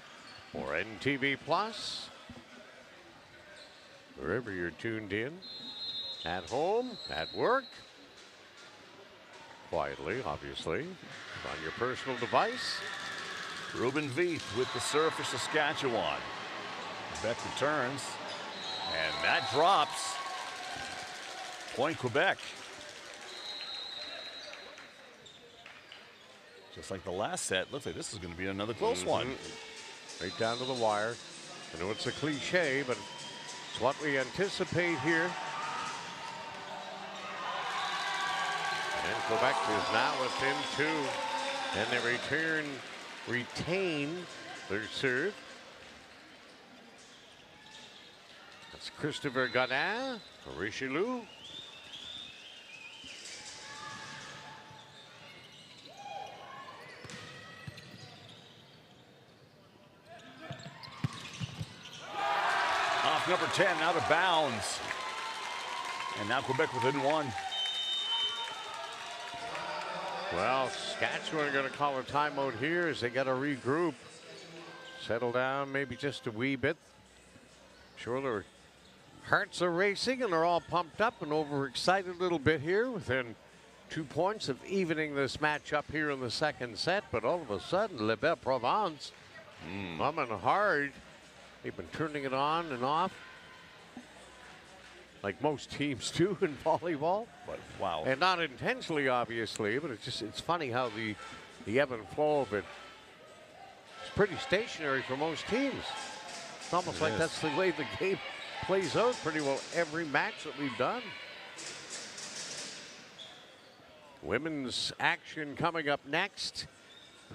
or NTV Plus. Wherever you're tuned in, at home, at work, quietly, obviously, on your personal device. Ruben Veith with the serve for Saskatchewan. Quebec returns, and that drops. Point Quebec. Just like the last set, looks like this is going to be another close one. Right down to the wire. I know it's a cliche, but it's what we anticipate here. And Quebec is now within two. And they retain their serve. That's Christopher Godin, Richelieu. Off number 10, out of bounds. And now Quebec within one. Well, Saskatchewan are going to call a timeout here as they got to regroup. Settle down maybe just a wee bit. Sure, their hearts are racing and they're all pumped up and overexcited a little bit here within 2 points of evening this match up here in the second set. But all of a sudden, Le Belle Provence coming hard. They've been turning it on and off like most teams do in volleyball. But wow. And not intentionally, obviously, but it's funny how the ebb and flow of it is pretty stationary for most teams. It's almost like that's the way the game plays out pretty well every match that we've done. Women's action coming up next.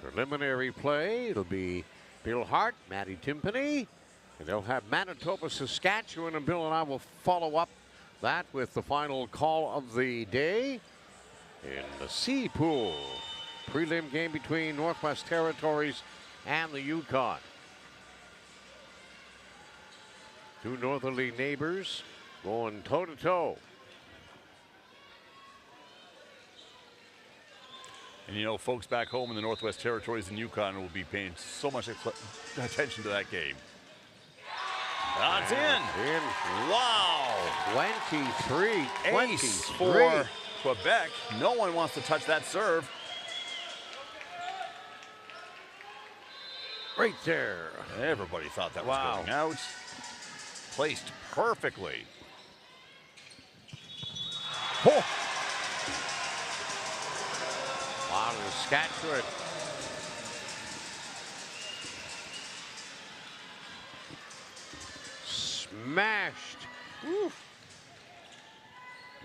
Preliminary play. It'll be Bill Hart, Maddie Timpany, and they'll have Manitoba, Saskatchewan, and Bill and I will follow up that with the final call of the day in the C pool. Prelim game between Northwest Territories and the Yukon. Two northerly neighbors going toe-to-toe. And you know, folks back home in the Northwest Territories and Yukon will be paying so much attention to that game. That's in. Wow. 23. Ace for Quebec. No one wants to touch that serve. Right there. Everybody thought that was going out. Placed perfectly. Oh. Wow, Saskatchewan. Smashed. Woo.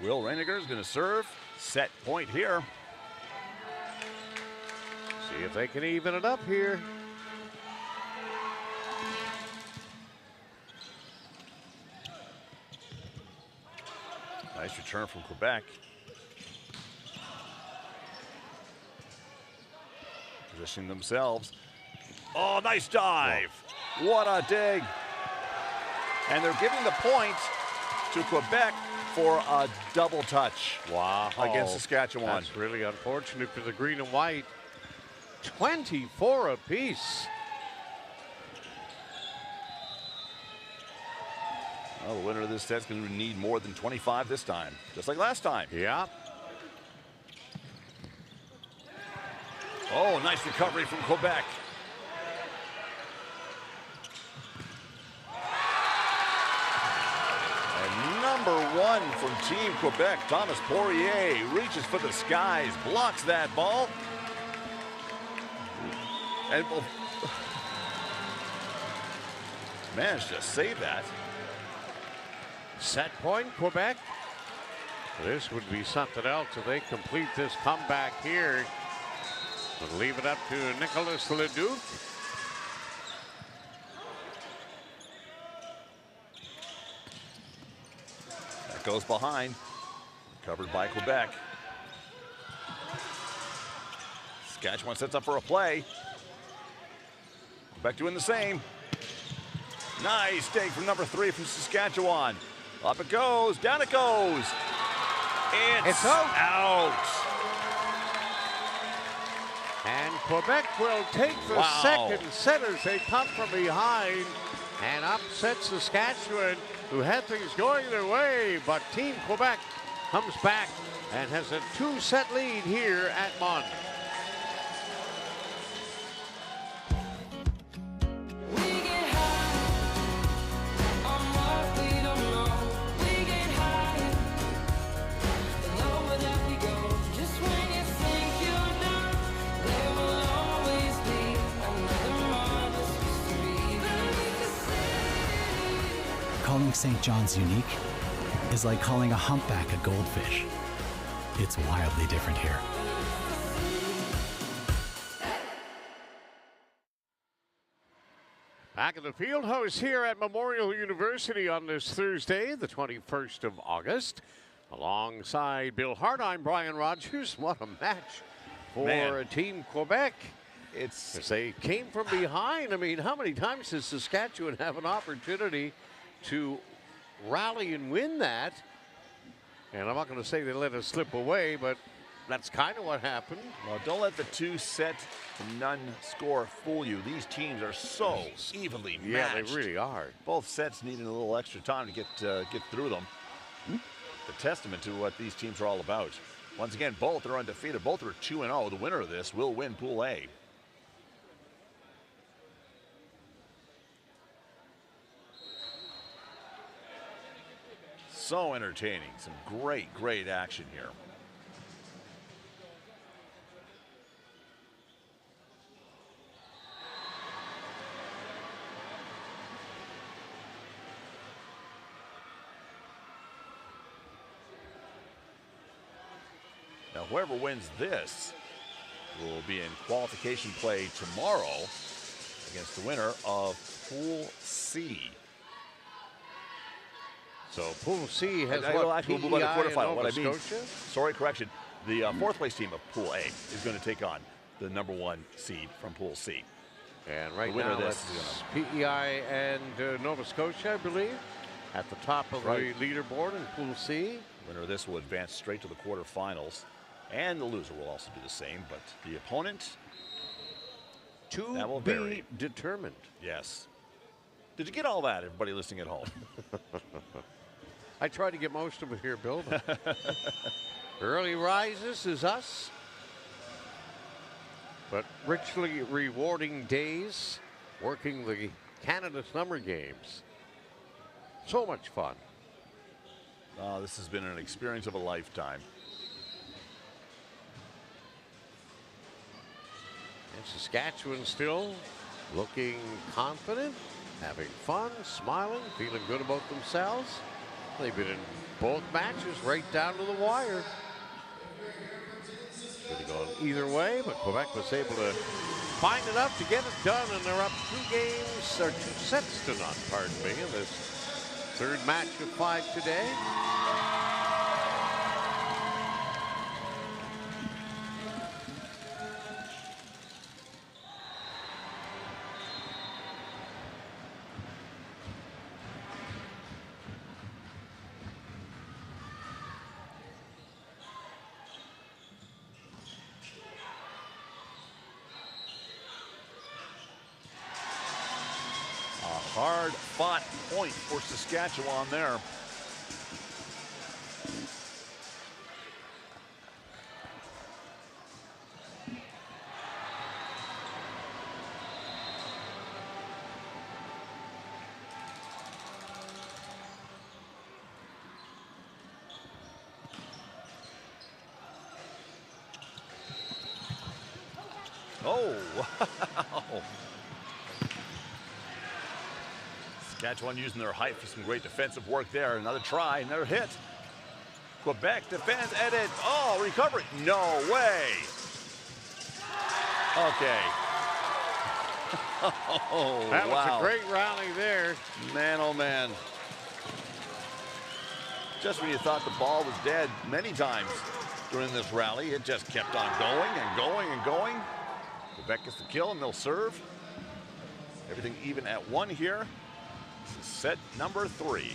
Will Reiniger is going to serve. Set point here. See if they can even it up here. Nice return from Quebec. Positioning themselves. Oh, nice dive. Whoa. What a dig. And they're giving the point to Quebec for a double touch. Wow. Against Saskatchewan. That's really unfortunate for the green and white. 24 apiece. Well, the winner of this set's going to need more than 25 this time, just like last time. Yeah. Oh, nice recovery from Quebec. And number one from Team Quebec, Thomas Poirier, reaches for the skies, blocks that ball. And managed to save that. Set point, Quebec. This would be something else if they complete this comeback here. But leave it up to Nicolas Leduc. That goes behind. Covered by Quebec. Saskatchewan sets up for a play. Quebec doing the same. Nice take from number 3 from Saskatchewan. Up it goes, down it goes. It's out. And Quebec will take the second set as they come from behind and upset Saskatchewan, who had things going their way. But Team Quebec comes back and has a 2-set lead here at Mont. Calling St. John's unique is like calling a humpback a goldfish. It's wildly different here. Back in the field house here at Memorial University on this Thursday, the 21st of August. Alongside Bill Hart, I'm Brian Rogers. What a match for Team Quebec. It's as they came from behind. I mean, how many times does Saskatchewan have an opportunity to rally and win that? And I'm not going to say they let us slip away, but that's kind of what happened. Well, don't let the 2-set none score fool you. These teams are so evenly matched. Yeah, they really are. Both sets needing a little extra time to get through them. The testament to what these teams are all about. Once again, both are undefeated. Both are 2-0. The winner of this will win Pool A. So entertaining. Some great action here. Now, whoever wins this will be in qualification play tomorrow against the winner of Pool C. So Pool C has we'll move on to quarterfinal. What I mean, Scotia? Sorry, correction. The fourth place team of Pool A is going to take on the number 1 seed from Pool C. And right now, that's PEI and Nova Scotia, I believe, at the top of the leaderboard in Pool C. Winner of this will advance straight to the quarterfinals, and the loser will also do the same. But the opponent, that will vary. Determined. Yes. Did you get all that, everybody listening at home? I tried to get most of it here, Bill. Early rises is us. But richly rewarding days working the Canada Summer Games. So much fun. This has been an experience of a lifetime. And Saskatchewan still looking confident, having fun, smiling, feeling good about themselves. They've been in both matches right down to the wire. Could have gone either way, but Quebec was able to find enough to get it done, and they're up 2 sets to none, pardon me, in this third match of 5 today. Hard-fought point for Saskatchewan there. Oh, wow. Saskatchewan using their height for some great defensive work there. Another try, another hit. Quebec defends, and it, oh, recovery. No way. Okay. Oh, that was wow. a great rally there. Man, oh man. Just when you thought the ball was dead many times during this rally, it just kept on going and going and going. Quebec gets the kill and they'll serve. Everything even at 1 here. This is set number 3.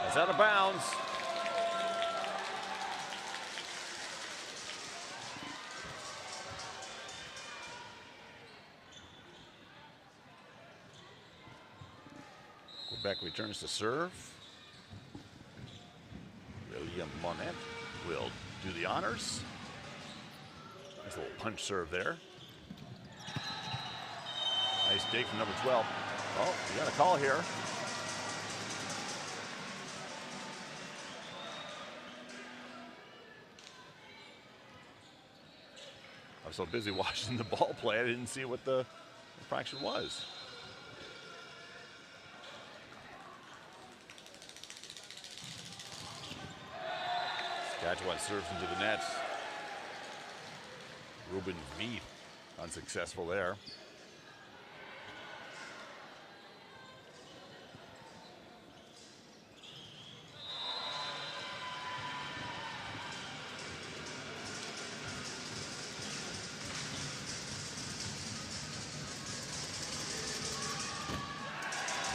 It's out of bounds. Quebec returns to serve. William Monette will do the honors. Nice little punch serve there. Nice dig from number 12. Oh, we got a call here. I was so busy watching the ball play, I didn't see what the infraction was. Saskatchewan serves into the net. Ruben Veith unsuccessful there.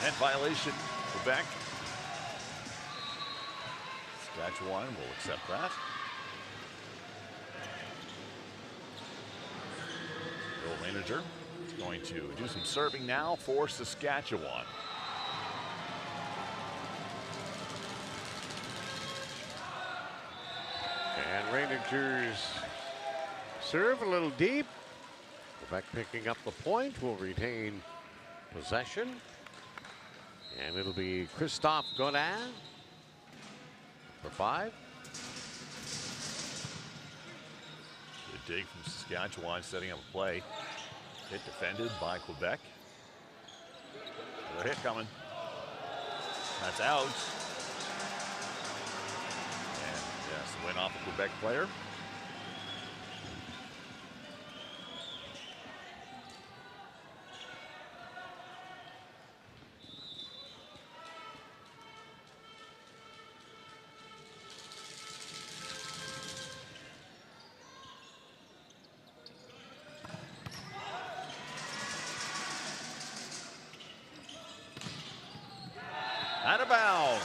Net violation, Quebec. Saskatchewan will accept that. Bill Manager is going to do some serving now for Saskatchewan. And Rangers serve a little deep. Quebec picking up the point, will retain possession. And it'll be Christophe Godin for 5. Good dig from Saskatchewan, setting up a play. Hit defended by Quebec. Another hit coming. That's out. And yes, win off a Quebec player. Out of bounds.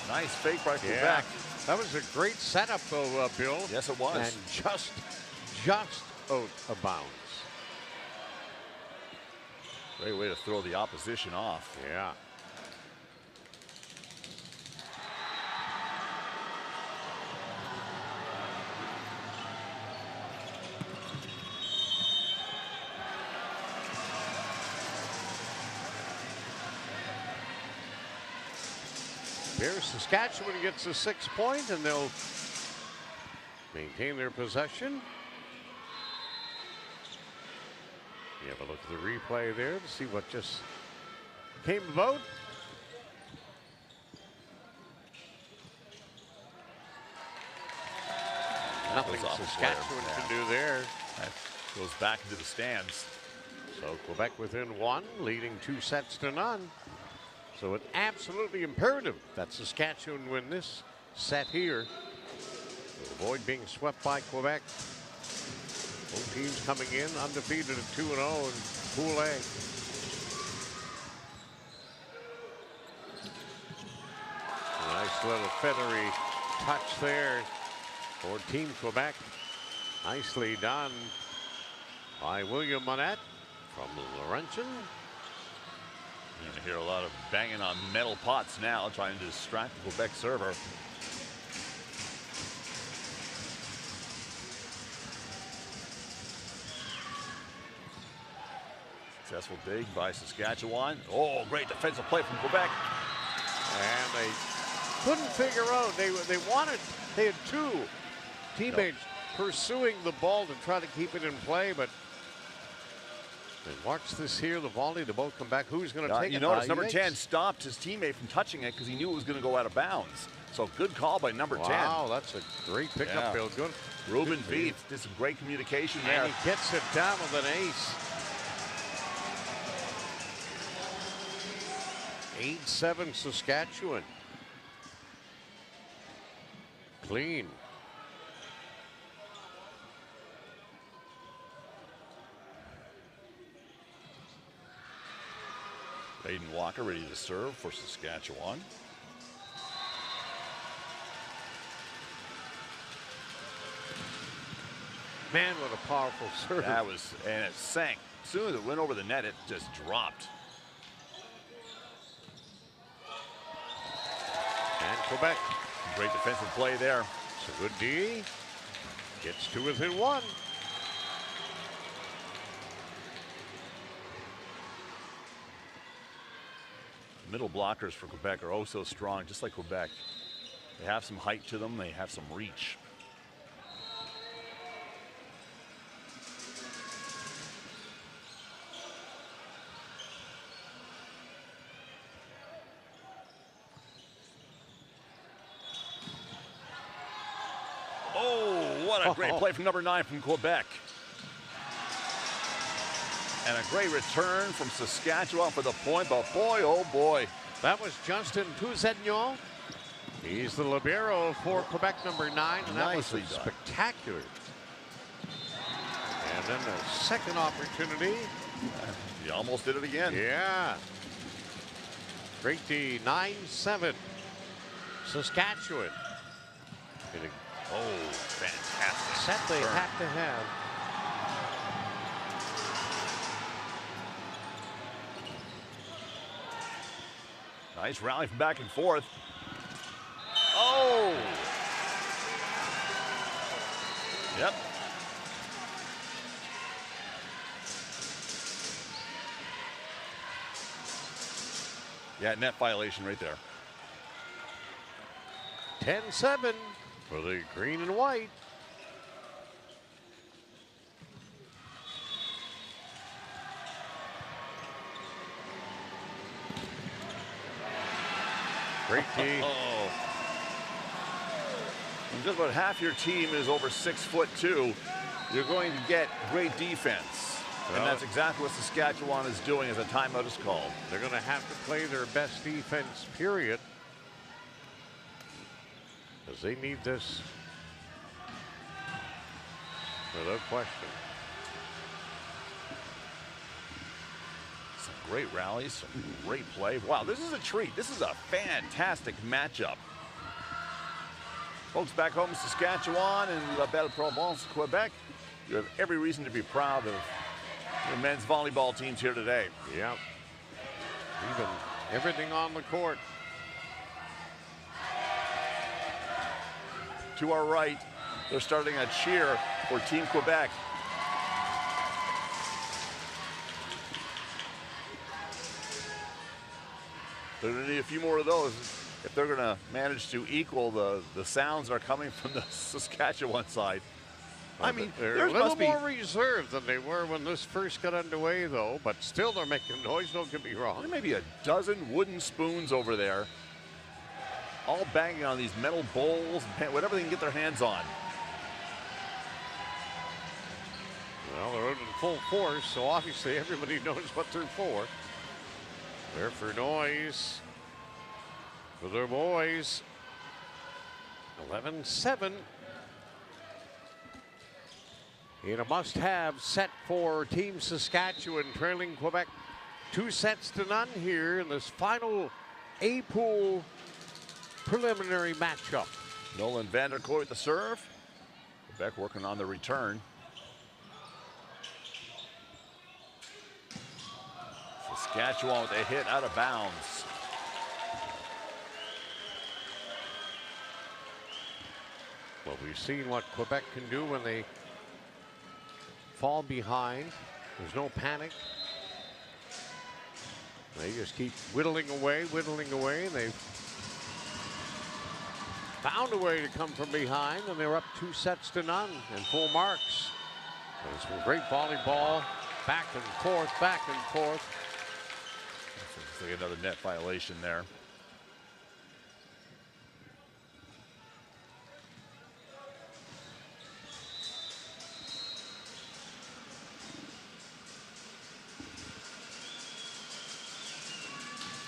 Nice fake by Quebec. Yeah, that was a great setup though, Bill. Yes, it was. And just out of bounds. Great way to throw the opposition off. Yeah. Here, Saskatchewan gets a 6-point, and they'll maintain their possession. You have a look at the replay there to see what just came about. Nothing Saskatchewan can do there. That goes back into the stands. So Quebec within 1, leading 2 sets to none. So it's absolutely imperative that Saskatchewan win this set here to avoid being swept by Quebec. Both teams coming in undefeated at 2-0 in Pool A. A nice little feathery touch there for Team Quebec. Nicely done by William Monette from Laurentian. You're going to hear a lot of banging on metal pots now, trying to distract the Quebec server. Successful dig by Saskatchewan. Oh, great defensive play from Quebec. And they couldn't figure out. They wanted They had two teammates pursuing the ball to try to keep it in play, but and watch this here, the volley, the ball come back. Who's going to take it? You notice number 10 stopped his teammate from touching it because he knew it was going to go out of bounds. So good call by number 10. Wow, that's a great pickup, Bill. Good. Ruben Veith did some great communication there. And he gets it down with an ace. 8-7 Saskatchewan. Clean. Aiden Walker ready to serve for Saskatchewan. Man, what a powerful serve. That was, and it sank. As soon as it went over the net, it just dropped. And Quebec. Great defensive play there. It's a good D. Gets to within one. Middle blockers for Quebec are oh so strong, just like Quebec. They have some height to them, they have some reach. Oh, what a great play from number 9 from Quebec. And a great return from Saskatchewan for the point, but boy, oh boy. That was Justin Pouzignon. He's the libero for Quebec, number 9, and that was spectacular. And then the second opportunity. He almost did it again. Yeah. Great D, 9-7. Saskatchewan. Oh, fantastic. Set they have to have. Nice rally from back and forth. Oh! Yep. Yeah, net violation right there. 10-7 for the green and white. Great D. When just about half your team is over 6'2", you're going to get great defense. And that's exactly what Saskatchewan is doing as a timeout is called. They're going to have to play their best defense, period. Because they need this without question. Some great rallies, some great play. Wow, this is a treat. This is a fantastic matchup. Folks back home in Saskatchewan and La Belle-Province, Quebec, you have every reason to be proud of your men's volleyball teams here today. Yep. Even everything on the court. To our right, they're starting a cheer for Team Quebec. They're going to need a few more of those if they're going to manage to equal the sounds that are coming from the Saskatchewan side. I mean, they're a little more reserved than they were when this first got underway, though, but still they're making noise, don't get me wrong. There may be a dozen wooden spoons over there, all banging on these metal bowls, whatever they can get their hands on. Well, they're out in full force, so obviously everybody knows what they're for. They're for noise for their boys. 11-7. In a must-have set for Team Saskatchewan, trailing Quebec 2-0 here in this final A-pool preliminary matchup. Nolan Vanderkoy with the serve. Quebec working on the return. Saskatchewan with a hit out of bounds. Well, we've seen what Quebec can do when they fall behind. There's no panic. They just keep whittling away, and they've found a way to come from behind, and they were up 2-0 and full marks. It was some great volleyball, back and forth, back and forth. Looks like another net violation there.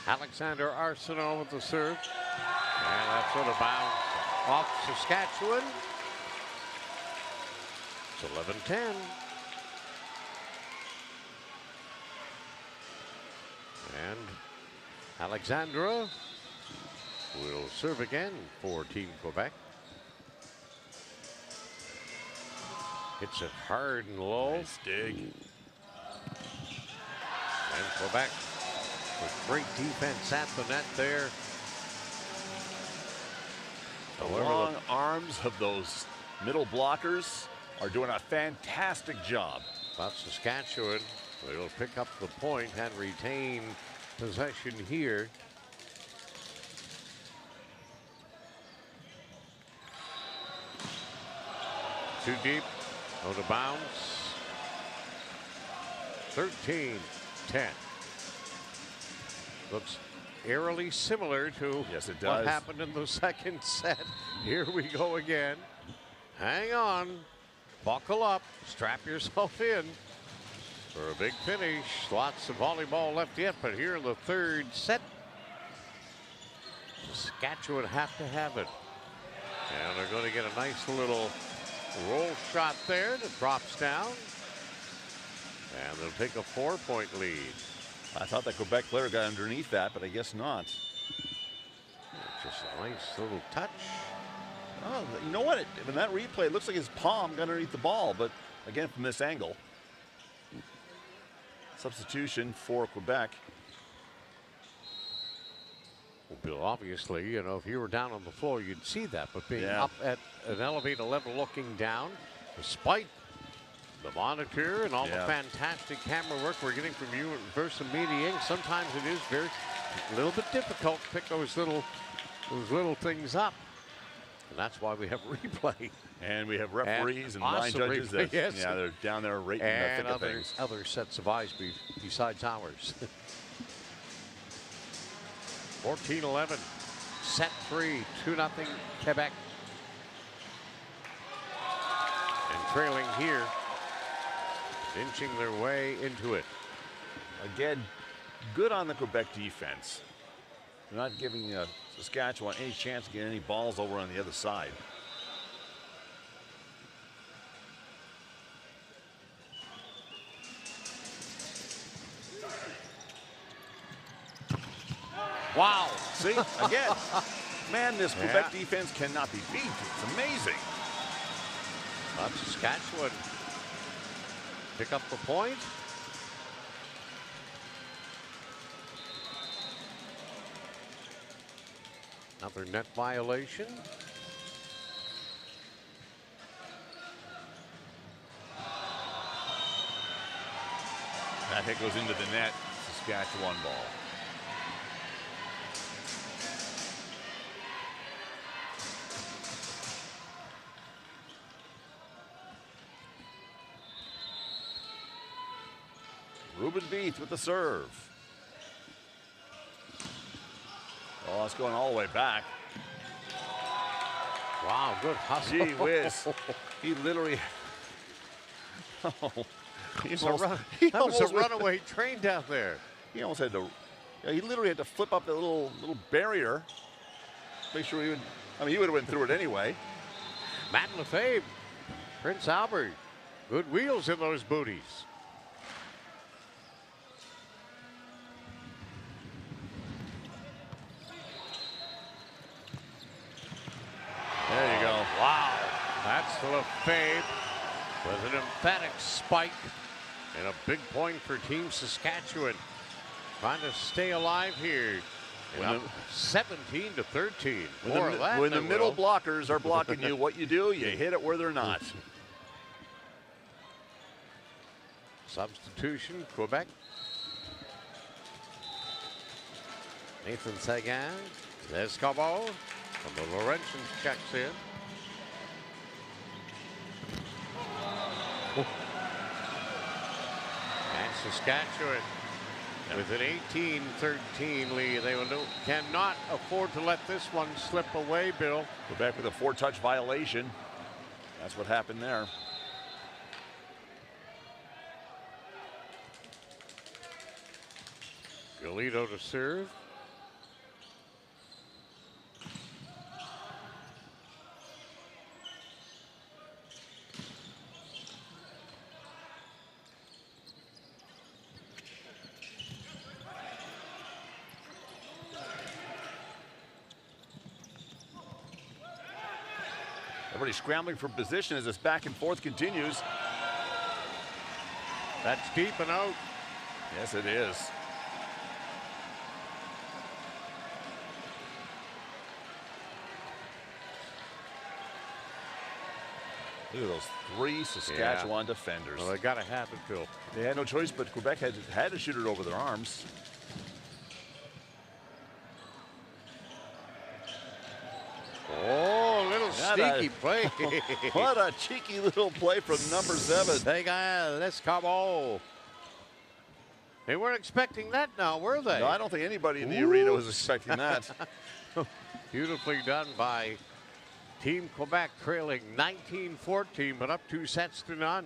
Alexander Arsenault with the serve. And that's sort of bounce off Saskatchewan. It's 11-10. And Alexandra will serve again for Team Quebec. Hits it hard and low. Nice dig. And Quebec with great defense at the net there. The long arms of those middle blockers are doing a fantastic job. But Saskatchewan, they will pick up the point and retain possession here. Too deep, out of bounds. 13-10. Looks eerily similar to what happened in the second set. Here we go again. Hang on, buckle up, strap yourself in for a big finish. Lots of volleyball left yet, but here in the third set, Saskatchewan have to have it. And they're going to get a nice little roll shot there that drops down. And they'll take a 4-point lead. I thought that Quebec player got underneath that, but I guess not. Just a nice little touch. Oh, you know what? In that replay, it looks like his palm got underneath the ball, but again, from this angle. Substitution for Quebec. Well, Bill, obviously, you know, if you were down on the floor, you'd see that, but being up at an elevated level looking down, despite the monitor and all the fantastic camera work we're getting from you at Versa Media, sometimes it is a little bit difficult to pick those little things up. And that's why we have replay. And we have referees and line judges. That, yes. Yeah, they're down there rating and the thick of things. Other sets of eyes besides ours. 14-11. Set 3, 2-0 Quebec. And trailing here, inching their way into it. Again, good on the Quebec defense. They're not giving Saskatchewan any chance to get any balls over on the other side. Wow. See, again, man, this Quebec defense cannot be beat. It's amazing. But Saskatchewan pick up the point. Another net violation. That hit goes into the net. Saskatchewan ball. Ruben Beath with the serve. Oh, it's going all the way back. Wow, good hustle. Gee whiz. He literally. Oh, that was a runaway train down there. He almost had to. Yeah, he literally had to flip up that little barrier. Make sure he would. I mean, he would have went through it anyway. Matt Lefebvre, Prince Albert, good wheels in those booties. There you go. Wow. That's Lefebvre with an emphatic spike and a big point for Team Saskatchewan. Trying to stay alive here. 17-13. When the middle blockers are blocking you, what you do, you hit it where they're not. Substitution, Quebec. Nathan Sagan, Escobar, And the Laurentians checks in. And Saskatchewan with an 18-13 lead. They cannot afford to let this one slip away, Bill. Quebec with a 4-touch violation. That's what happened there. Galito to serve. Everybody scrambling for position as this back and forth continues. That's deep and out. Yes, it is. Look at those 3 Saskatchewan defenders. Well, they got to have it, Bill. They had no choice, but Quebec had to shoot it over their arms. Oh, little sneaky play. What a cheeky little play from number 7. Let's come. They weren't expecting that now, were they? No, I don't think anybody in the arena was expecting that. Beautifully done by Team Quebec, trailing 19-14, but up 2 sets to none.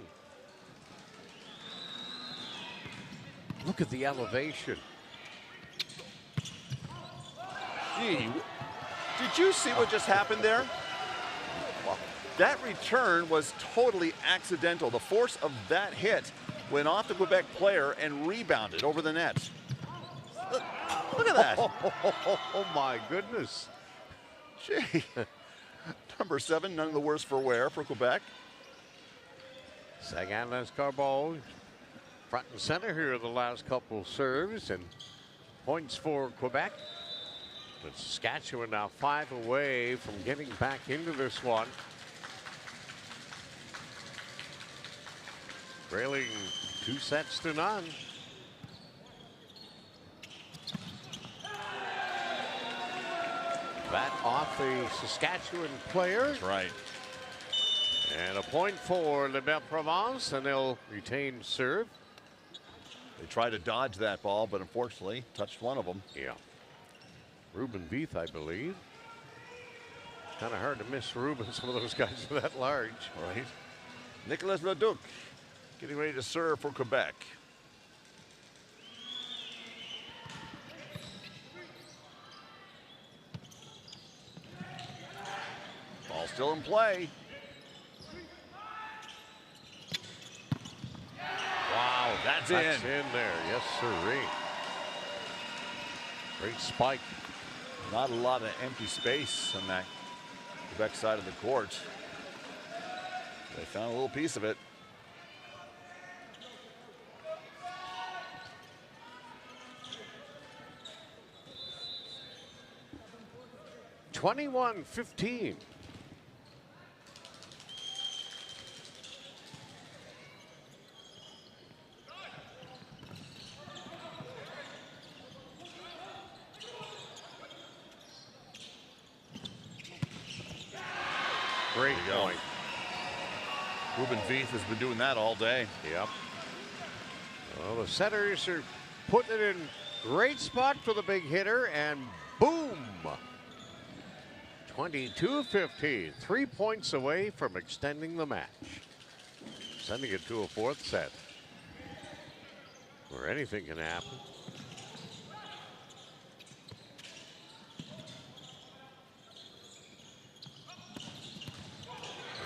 Look at the elevation. Gee, did you see what just happened there? That return was totally accidental. The force of that hit went off the Quebec player and rebounded over the net. Look at that. Oh my goodness. Gee. Number 7, none of the worse for wear for Quebec. Sagan Lescarbot front and center here are the last couple serves, and points for Quebec. But Saskatchewan now 5 away from getting back into this one. Trailing 2 sets to none. That off the Saskatchewan player. That's right. And a point for Le Belle Provence, and they'll retain serve. They tried to dodge that ball, but unfortunately touched one of them. Yeah. Ruben Veith, I believe. Kind of hard to miss Ruben. Some of those guys are that large. Right. Nicolas Leduc getting ready to serve for Quebec. Ball still in play. Wow, that's in. That's in there. Yes, sirree. Great spike. Not a lot of empty space on that Quebec side of the court. They found a little piece of it. (21-15). Great point. Ruben Veith has been doing that all day. Yep. Well, the setters are putting it in great spot for the big hitter, and boom! 22-15. 3 points away from extending the match. Sending it to a 4th set, where anything can happen.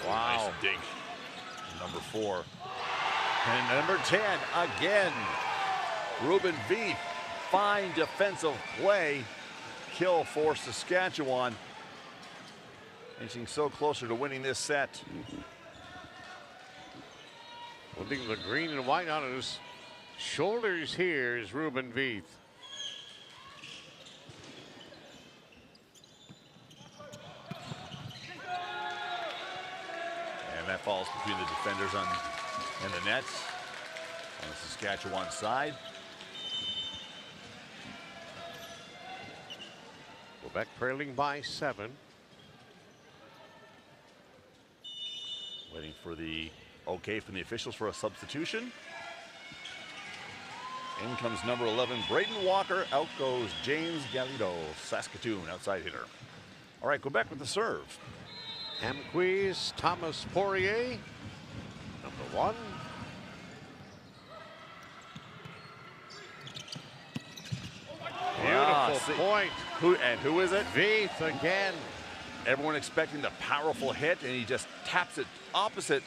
Wow. Nice dink. Number 4. And number 10 again. Ruben Veith. Fine defensive play. Kill for Saskatchewan. Inching so closer to winning this set. Putting the green and white on his shoulders here is Ruben Veith. And that falls between the defenders and the nets on the Saskatchewan side. Quebec trailing by 7. for the okay from the officials for a substitution. In comes number 11, Braden Walker. Out goes James Galido, Saskatoon, outside hitter. All right, Quebec with the serve. Amquist, Thomas Poirier, number 1. Beautiful point. Who is it? Veith again. Everyone expecting the powerful hit, and he just taps it opposite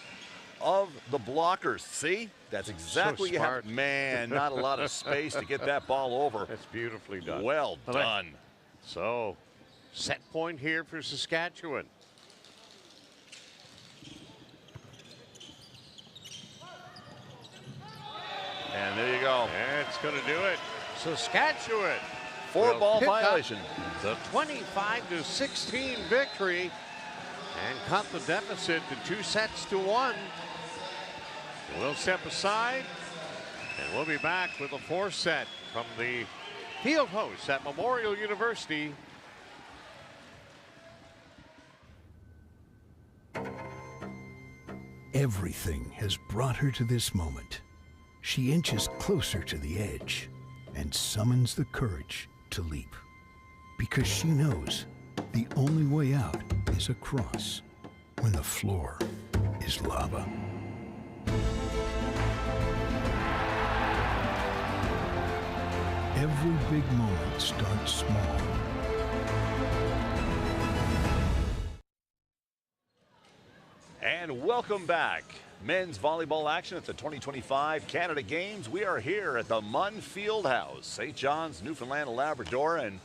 of the blockers. See? That's exactly so what you have. Man, not a lot of space to get that ball over. That's beautifully done. Well done. So, set point here for Saskatchewan. And there you go. That's going to do it. Saskatchewan. 4-ball violation. The 25-16 victory and cut the deficit to 2-1. We'll step aside and we'll be back with a 4th set from the field hosts at Memorial University. Everything has brought her to this moment. She inches closer to the edge and summons the courage to leap. Because she knows the only way out is across when the floor is lava. Every big moment starts small. And welcome back. Men's volleyball action at the 2025 Canada Games. We are here at the Munn Fieldhouse, St. John's, Newfoundland and Labrador, and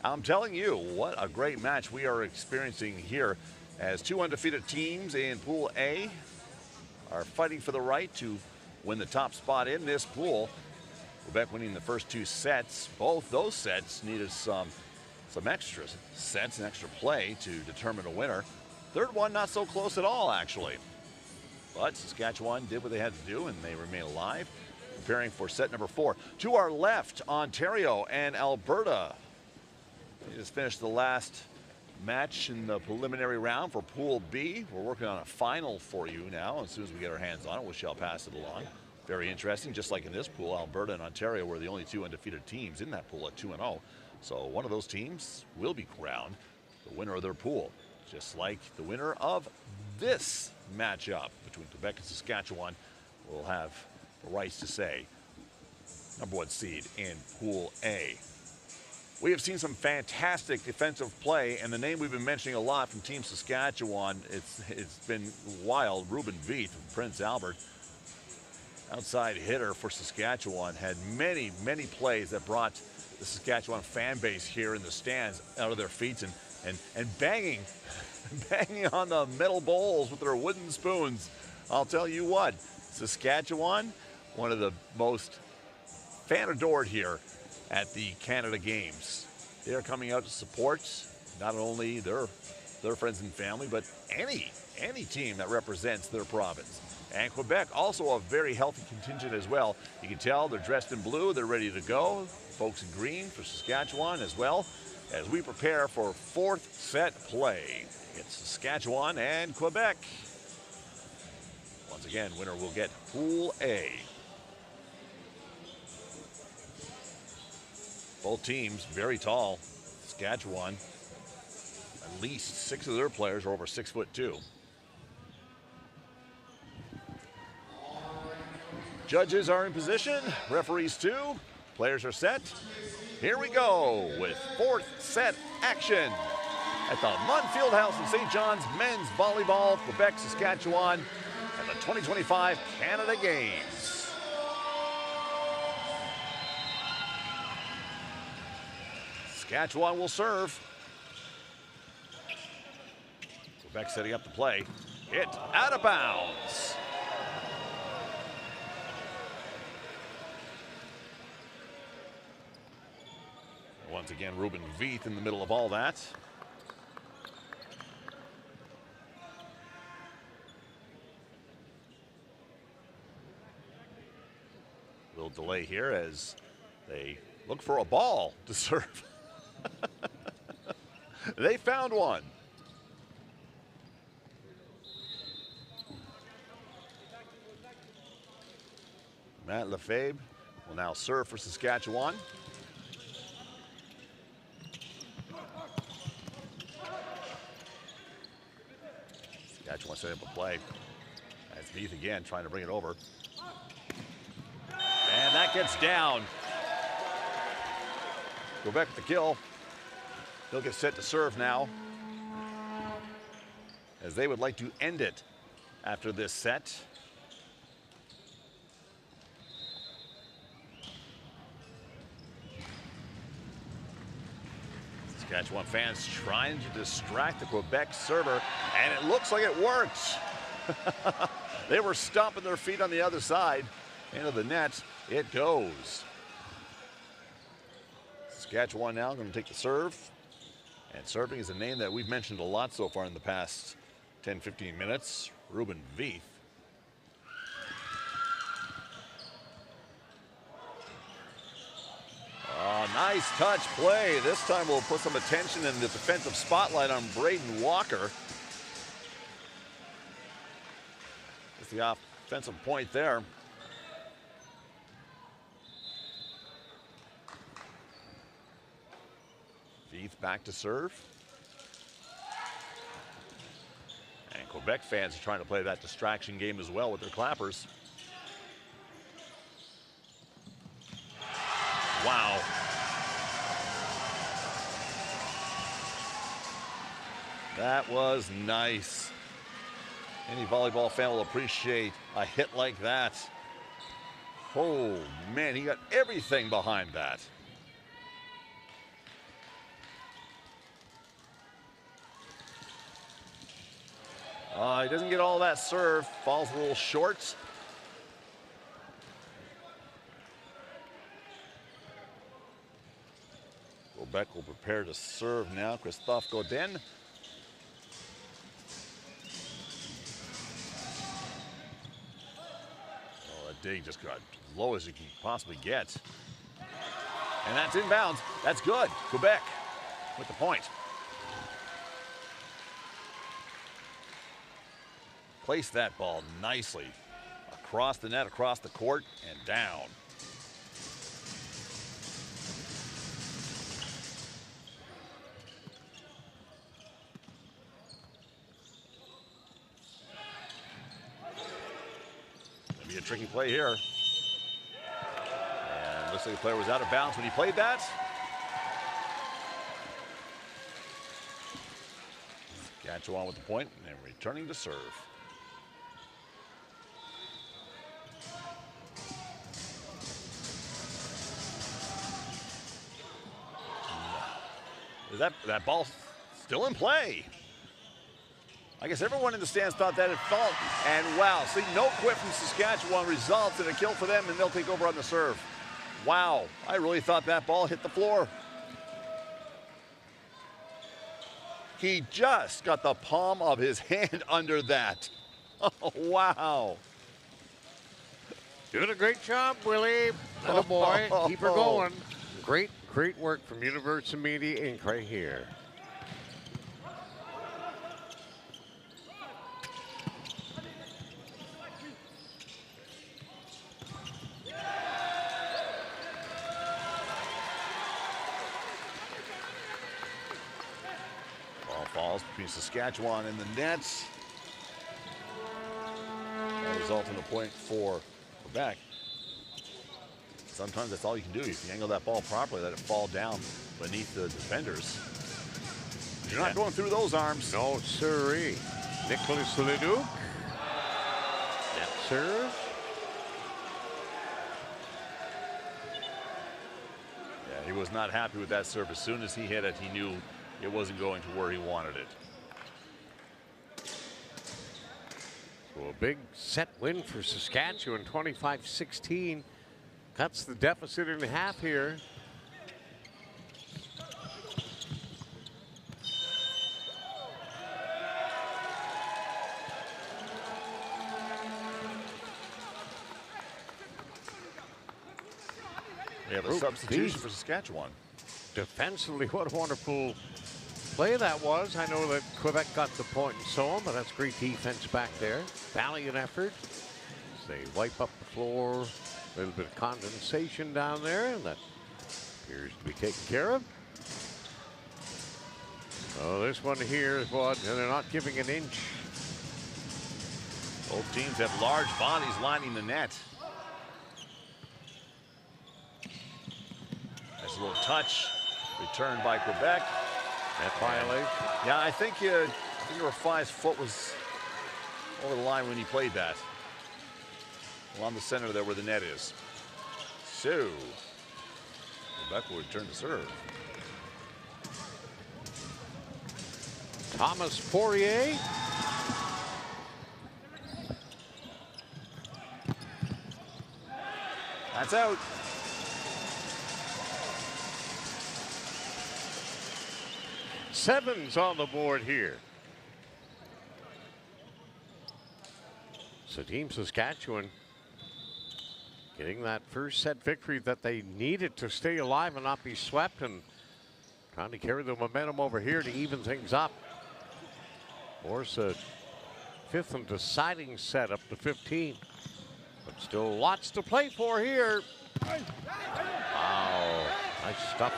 I'm telling you, what a great match we are experiencing here as 2 undefeated teams in Pool A are fighting for the right to win the top spot in this pool. Quebec winning the first 2 sets. Both those sets needed some extra sets and extra play to determine a winner. Third one, not so close at all, actually. But Saskatchewan did what they had to do, and they remain alive, preparing for set number 4. To our left, Ontario and Alberta. They just finished the last match in the preliminary round for Pool B. We're working on a final for you now. As soon as we get our hands on it, we shall pass it along. Very interesting. Just like in this pool, Alberta and Ontario were the only 2 undefeated teams in that pool at 2-0. So one of those teams will be crowned the winner of their pool, just like the winner of this matchup between Quebec and Saskatchewan will have the rights to say number 1 seed in Pool A. We have seen some fantastic defensive play, and the name we've been mentioning a lot from Team Saskatchewan, it's been wild. Ruben Veith from Prince Albert, outside hitter for Saskatchewan, had many plays that brought the Saskatchewan fan base here in the stands out of their feet and banging on the metal bowls with their wooden spoons. I'll tell you what, Saskatchewan, one of the most fan adored here at the Canada Games. They are coming out to support not only their friends and family, but any team that represents their province. And Quebec, also a very healthy contingent as well. You can tell they're dressed in blue, they're ready to go. Folks in green for Saskatchewan as well, as we prepare for 4th set play. It's Saskatchewan and Quebec. Once again, winner will get Pool A. Both teams very tall. Saskatchewan, at least 6 of their players are over 6'2". Judges are in position, referees too, players are set. Here we go with 4th set action at the Munn Fieldhouse in St. John's men's volleyball, Quebec, Saskatchewan, at the 2025 Canada Games. Saskatchewan will serve. Quebec setting up the play. Hit out of bounds. Once again, Ruben Veith in the middle of all that. Little delay here as they look for a ball to serve. They found one. Matt Lefebvre will now serve for Saskatchewan. Saskatchewan setting up a play. That's Heath again trying to bring it over. And that gets down. Quebec with the kill. He'll get set to serve now, as they would like to end it after this set. Saskatchewan fans trying to distract the Quebec server, and it looks like it works. They were stomping their feet on the other side. Into the net it goes. Saskatchewan now going to take the serve. And serving is a name that we've mentioned a lot so far in the past 10-15 minutes. Ruben Veith. Oh, nice touch play. This time we'll put some attention in the defensive spotlight on Braden Walker. It's the offensive point there. Veith back to serve. And Quebec fans are trying to play that distraction game as well with their clappers. Wow. That was nice. Any volleyball fan will appreciate a hit like that. Oh man, he got everything behind that. He doesn't get all that serve, falls a little short. Quebec will prepare to serve now. Christophe Godin. Oh, that dig just got as low as you can possibly get. And that's inbounds. That's good. Quebec with the point. Place that ball nicely across the net, across the court, and down. Gonna be a tricky play here. And looks like the player was out of bounds when he played that. Saskatchewan with the point and returning to serve. Is that ball still in play? I guess everyone in the stands thought that had fallen. And wow, see, no quit from Saskatchewan results in a kill for them, and they'll take over on the serve. Wow, I really thought that ball hit the floor. He just got the palm of his hand under that. Oh, wow. Doing a great job, Willie. Oh boy, keep her going. Great work from Universal Media Inc. right here. Ball falls between Saskatchewan and the nets. That result in a point for Quebec. Sometimes that's all you can do. If you angle that ball properly, let it fall down beneath the defenders. You're not going through those arms. No, sirree. Nicholas Leduc. Net serve. Yeah, he was not happy with that serve. As soon as he hit it, he knew it wasn't going to where he wanted it. So a big set win for Saskatchewan, 25-16. Cuts the deficit in half here. We have a substitution for Saskatchewan. Defensively, what a wonderful play that was. I know that Quebec got the point and so on, but that's great defense back there. Valiant effort as they wipe up the floor. A little bit of condensation down there, and that appears to be taken care of. Oh, this one here is what, and they're not giving an inch. Both teams have large bodies lining the net. Nice little touch. Returned by Quebec. Net violation. Yeah, I think Rafai's foot was over the line when he played that. Along the center there where the net is. So, Quebec will return to serve. Thomas Poirier. That's out. Sevens on the board here. So Team Saskatchewan getting that first set victory that they needed to stay alive and not be swept, and trying to carry the momentum over here to even things up. Force a fifth and deciding set up to 15. But still lots to play for here. Wow, nice stuff.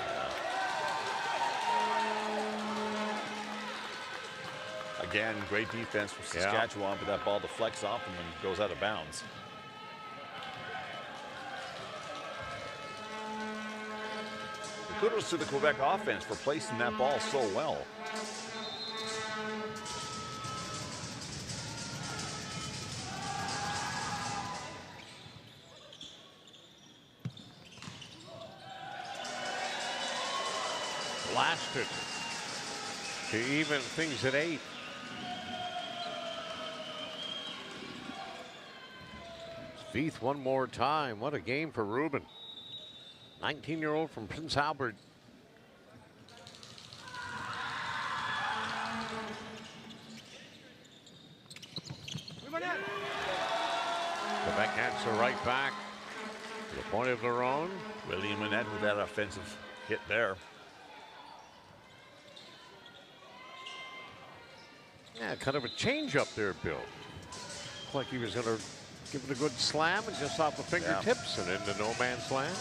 Again, great defense from Saskatchewan, but that ball deflects off them and goes out of bounds. Kudos to the Quebec offense for placing that ball so well. Blasted to even things at 8. Spieth one more time. What a game for Ruben. 19-year-old from Prince Albert. Quebec answer right back to the point of their own. William Manette with that offensive hit there. Yeah, kind of a change up there, Bill. Looked like he was going to give it a good slam and just off the fingertips and into no man's land.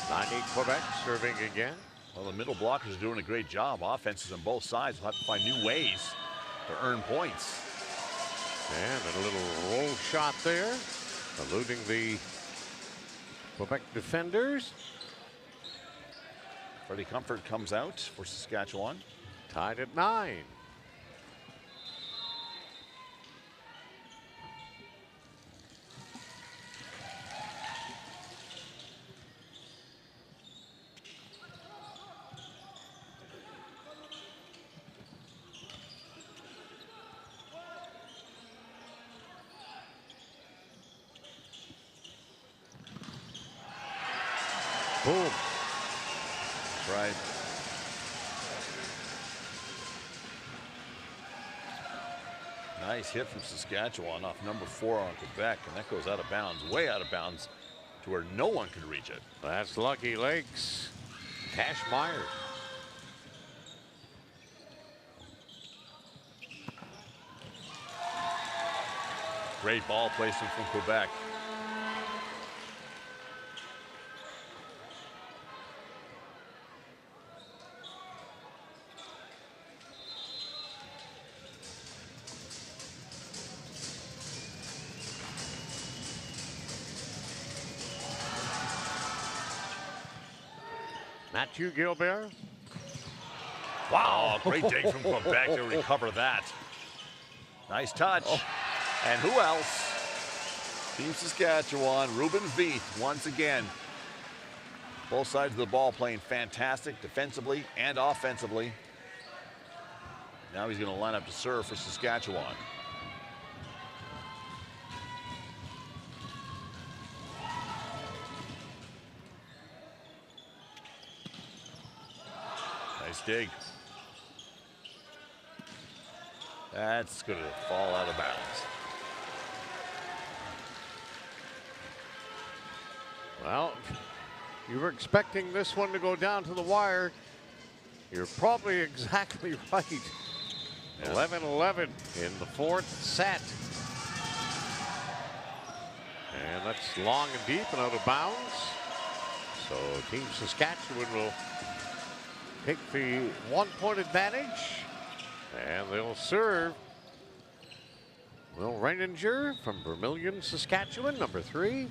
9-8 Quebec serving again. Well, the middle blockers are doing a great job. Offenses on both sides will have to find new ways to earn points. And a little roll shot there, eluding the Quebec defenders. Freddie Comfort comes out for Saskatchewan. Tied at 9. Boom. That's right. Nice hit from Saskatchewan off number 4 on Quebec, and that goes out of bounds, way out of bounds, to where no one could reach it. That's Lucky Lakes. Cash Myers. Great ball placement from Quebec. Matthew Gilbert. Wow, great dig from Quebec to recover that. Nice touch. And who else? Team Saskatchewan, Ruben Veith once again. Both sides of the ball playing fantastic defensively and offensively. Now he's going to line up to serve for Saskatchewan. Nice dig. That's going to fall out of bounds. Well, you were expecting this one to go down to the wire. You're probably exactly right. 11-11 in the 4th set. And And that's long and deep and out of bounds. So Team Saskatchewan will take the 1-point advantage. And they'll serve Will Reininger from Vermilion, Saskatchewan, number 3.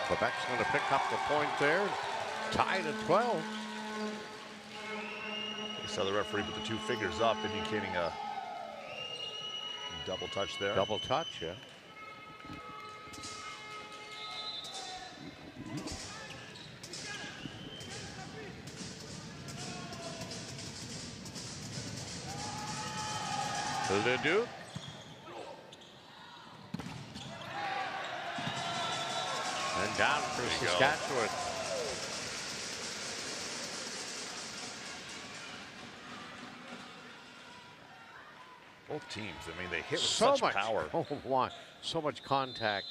Quebec's going to pick up the point there, tied at 12. You saw the referee put the 2 fingers up, indicating a double touch there. Double touch, yeah. Leduc. And down for Saskatchewan. Both teams, I mean, they hit with so such much power. Oh, my. So much contact.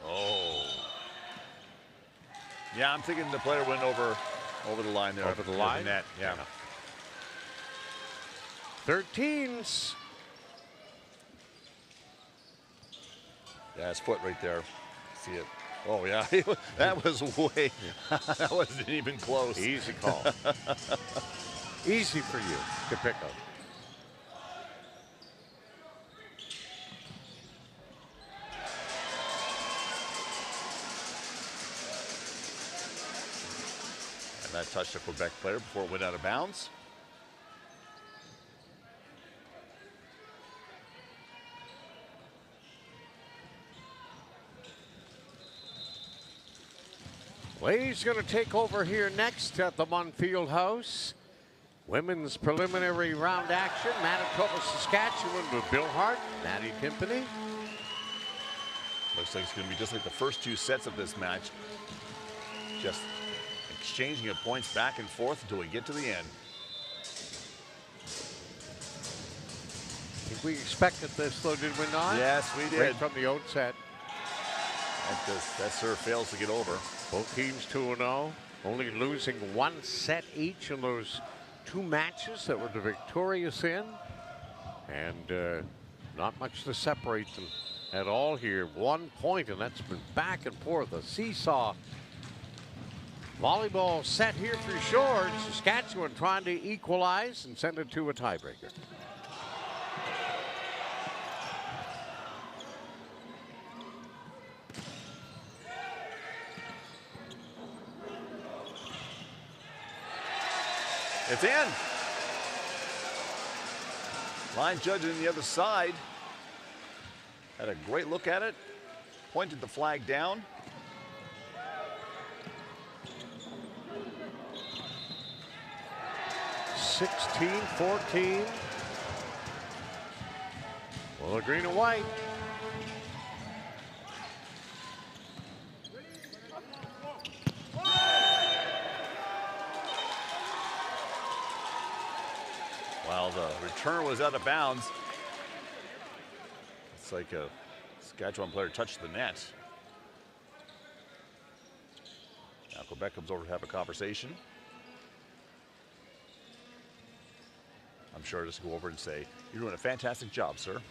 Oh. Yeah, I'm thinking the player went over the line there. Over the line? The net, yeah. 13s. Yeah, his foot right there. See it. Oh, yeah. That was way. That wasn't even close. Easy call. Easy for you to pick up. And that touched a Quebec player before it went out of bounds. Ladies going to take over here next at the Munn Field House. Women's preliminary round action. Manitoba, Saskatchewan with Bill Hart, Maddie Timpany. Looks like it's going to be just like the first 2 sets of this match. Just exchanging of points back and forth until we get to the end. I think we expected this, though, did we not? Yes, we did. Right from the outset. That serve fails to get over. Both teams 2-0, only losing 1 set each in those 2 matches that were the victorious in. And not much to separate them at all here. 1 point, and that's been back and forth. A seesaw volleyball set here for sure. Saskatchewan trying to equalize and send it to a tiebreaker. It's in. Line judge on the other side had a great look at it, pointed the flag down. (16-14). Well, green and white. While the return was out of bounds, it's like a Saskatchewan player touched the net. Now Quebec comes over to have a conversation. I'm sure just go over and say, "You're doing a fantastic job, sir."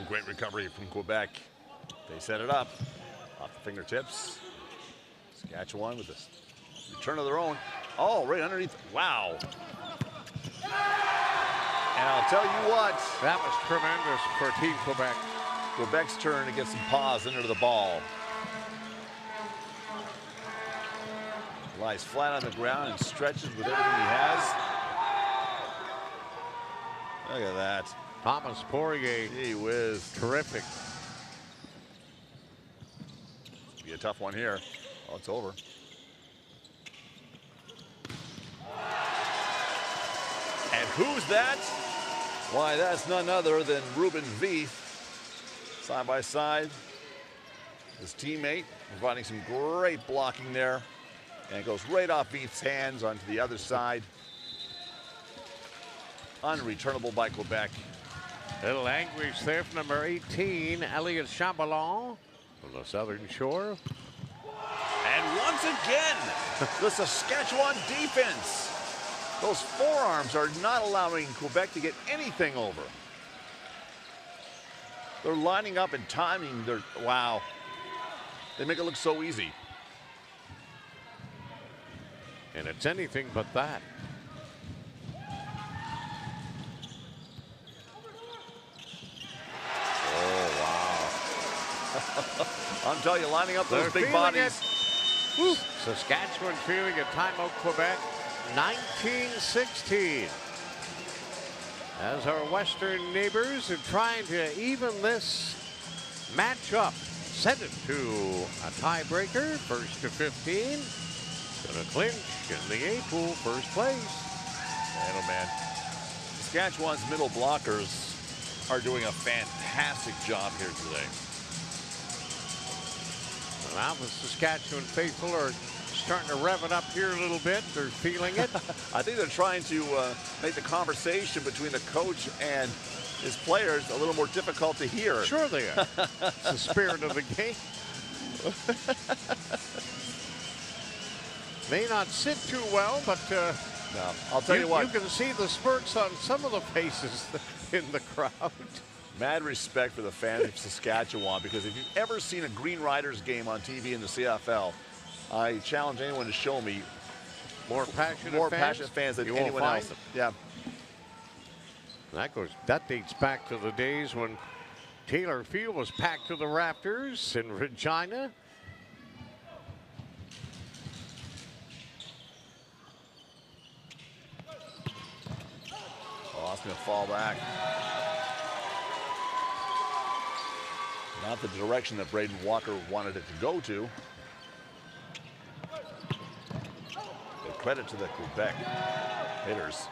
Great recovery from Quebec. They set it up off the fingertips. Saskatchewan with this return of their own. Oh, right underneath. Wow. And I'll tell you what. That was tremendous for Team Quebec. Quebec's turn to get some paws into the ball. Lies flat on the ground and stretches with everything he has. Look at that. Thomas Poirier. Gee whiz. Terrific. Be a tough one here. Oh, it's over. And who's that? Why, that's none other than Ruben Veith. Side by side. His teammate providing some great blocking there. And it goes right off Veith's hands onto the other side. Unreturnable by Quebec. Little anguish there from number 18, Elliot Chambalon from the Southern Shore. And once again, the Saskatchewan defense. Those forearms are not allowing Quebec to get anything over. They're lining up and timing. Wow. They make it look so easy. And it's anything but that. I'm telling you, lining up those big bodies. Saskatchewan feeling a timeout, Quebec, 19-16. As our western neighbors are trying to even this match up. Send it to a tiebreaker, first to 15. Gonna clinch in the A pool, first place. Man, oh man. Saskatchewan's middle blockers are doing a fantastic job here today. Now the Saskatchewan faithful are starting to rev it up here a little bit. They're feeling it. I think they're trying to make the conversation between the coach and his players a little more difficult to hear. Sure they are. It's the spirit of the game. May not sit too well, but no, I'll tell you what. You can see the spurts on some of the faces in the crowd. Mad respect for the fans of Saskatchewan, because if you've ever seen a Green Riders game on TV in the CFL, I challenge anyone to show me more passionate fans than you anyone won't else. find Yeah. That dates back to the days when Taylor Field was packed to the rafters in Regina. Oh, that's going to fall back. Not the direction that Braden Walker wanted it to go to. But credit to the Quebec hitters.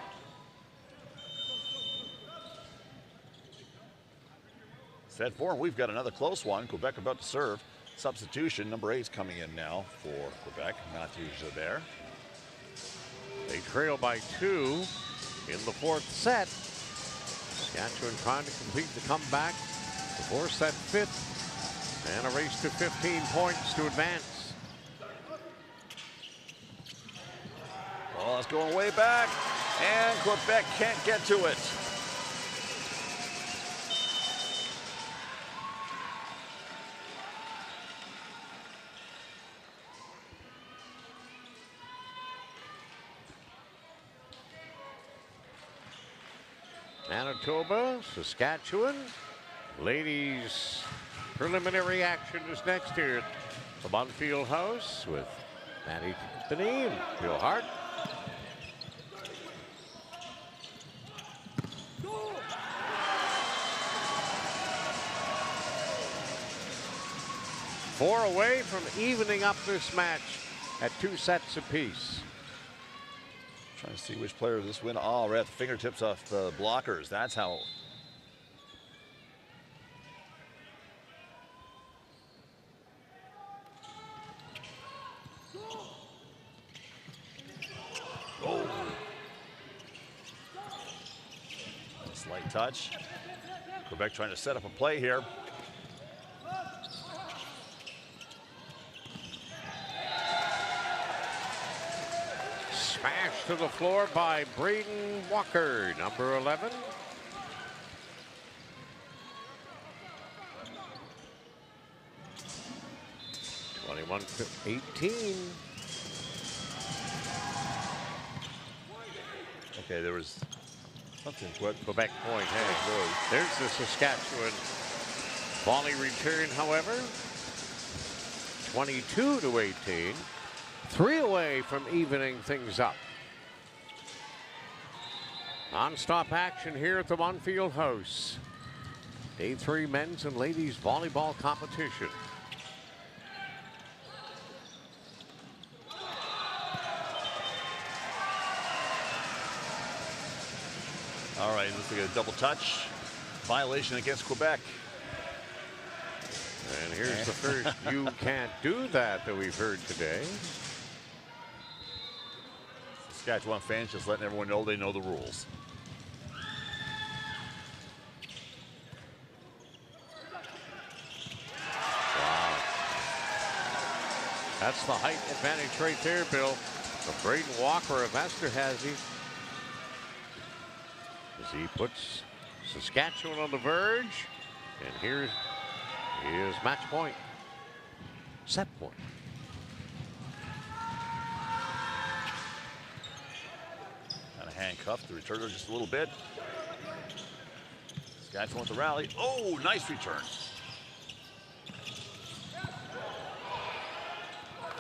Set four, we've got another close one. Quebec about to serve. Substitution, number 8's coming in now for Quebec. Matthew Javert. They trail by 2 in the 4th set. Saskatchewan trying to complete the comeback to force that 5th and a race to 15 points to advance. Well, it's going way back, and Quebec can't get to it. Manitoba, Saskatchewan. Ladies preliminary action is next here at the Bonfield House with Maddie Tiffany and Bill Hart. Four away from evening up this match at 2 sets apiece. Trying to see which player this win. Oh, right at the fingertips of the blockers. That's how. Oh. Slight touch. Quebec trying to set up a play here. Smashed to the floor by Braden Walker, number 11. (21-18). Okay, there was something. Quebec point. Hey, there's the Saskatchewan volley return, however. 22-18. 3 away from evening things up. Non-stop action here at the Bonfield House. Day 3 men's and ladies volleyball competition. right, looks like a double touch. Violation against Quebec. And here's the first "you can't do that" we've heard today. Saskatchewan fans just letting everyone know they know the rules. Wow. That's the height advantage right there, Bill. The Braden Walker of Esterhazy. As he puts Saskatchewan on the verge. And here is match point. Set point. Kind of handcuffed the returner just a little bit. Saskatchewan with the rally. Oh, nice return.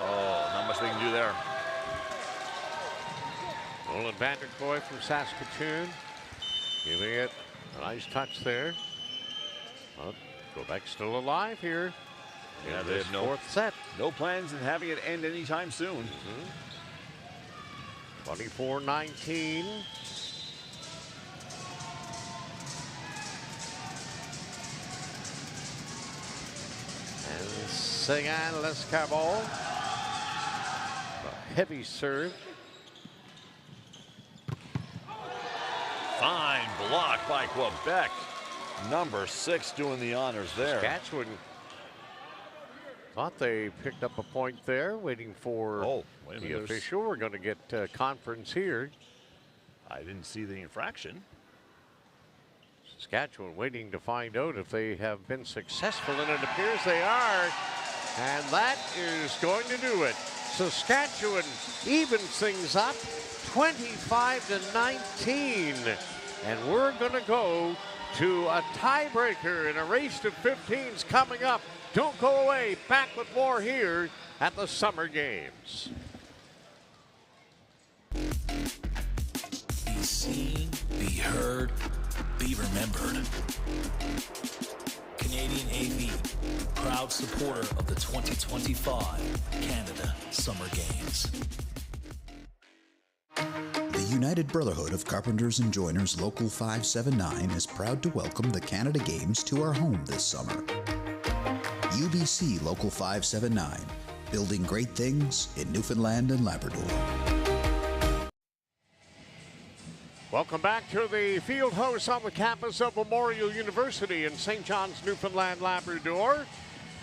Oh, not much they can do there. Nolan Vanderkoy from Saskatoon giving it a nice touch there. Well, Quebec's still alive here. Yeah, they have fourth set. No plans in having it end anytime soon. 24-19. And Sagan Lescarbot. A heavy serve. Fine block by Quebec. Number 6 doing the honors there. Saskatchewan thought they picked up a point there, waiting for the official. We're going to get conference here. I didn't see the infraction. Saskatchewan waiting to find out if they have been successful, and it appears they are. And that is going to do it. Saskatchewan evens things up 25-19. And we're going to go to a tiebreaker, and a race to 15's coming up. Don't go away. Back with more here at the Summer Games. Be seen, be heard, be remembered. Canadian AV, proud supporter of the 2025 Canada Summer Games. The United Brotherhood of Carpenters and Joiners Local 579 is proud to welcome the Canada Games to our home this summer. UBC Local 579, building great things in Newfoundland and Labrador. Welcome back to the field house on the campus of Memorial University in St. John's, Newfoundland, Labrador.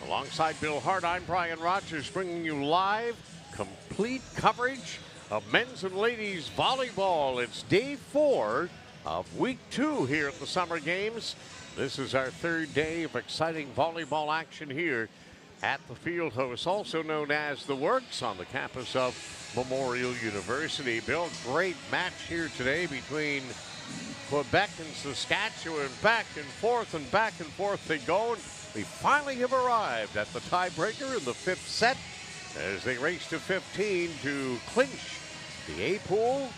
Alongside Bill Hart, I'm Brian Rogers, bringing you live, complete coverage of men's and ladies volleyball. It's day 4 of week 2 here at the Summer Games. This is our 3rd day of exciting volleyball action here at the field house, also known as The Works, on the campus of Memorial University. Bill, great match here today between Quebec and Saskatchewan. Back and forth they go. And we finally have arrived at the tiebreaker in the 5th set as they race to 15 to clinch the A pool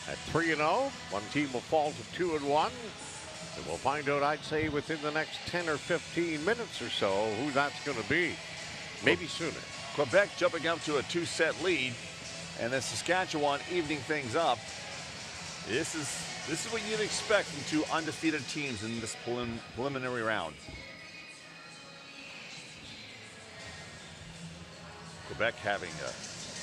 at 3-0. One team will fall to 2-1. And we'll find out, I'd say, within the next 10 or 15 minutes or so, who that's going to be. Maybe sooner. Quebec jumping up to a 2-set lead, and then Saskatchewan evening things up. This is what you'd expect from 2 undefeated teams in this preliminary round. Quebec having a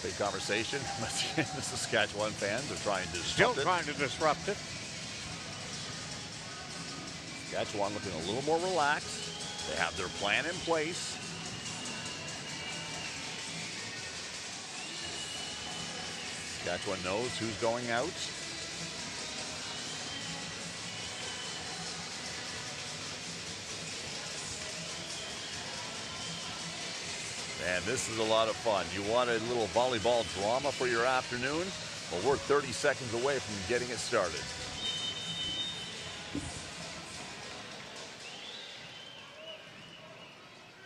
big conversation with the Saskatchewan fans. They're trying to disrupt it. Still trying to disrupt it. Saskatchewan looking a little more relaxed. They have their plan in place. Saskatchewan knows who's going out. And this is a lot of fun. You want a little volleyball drama for your afternoon? Well, we're 30 seconds away from getting it started.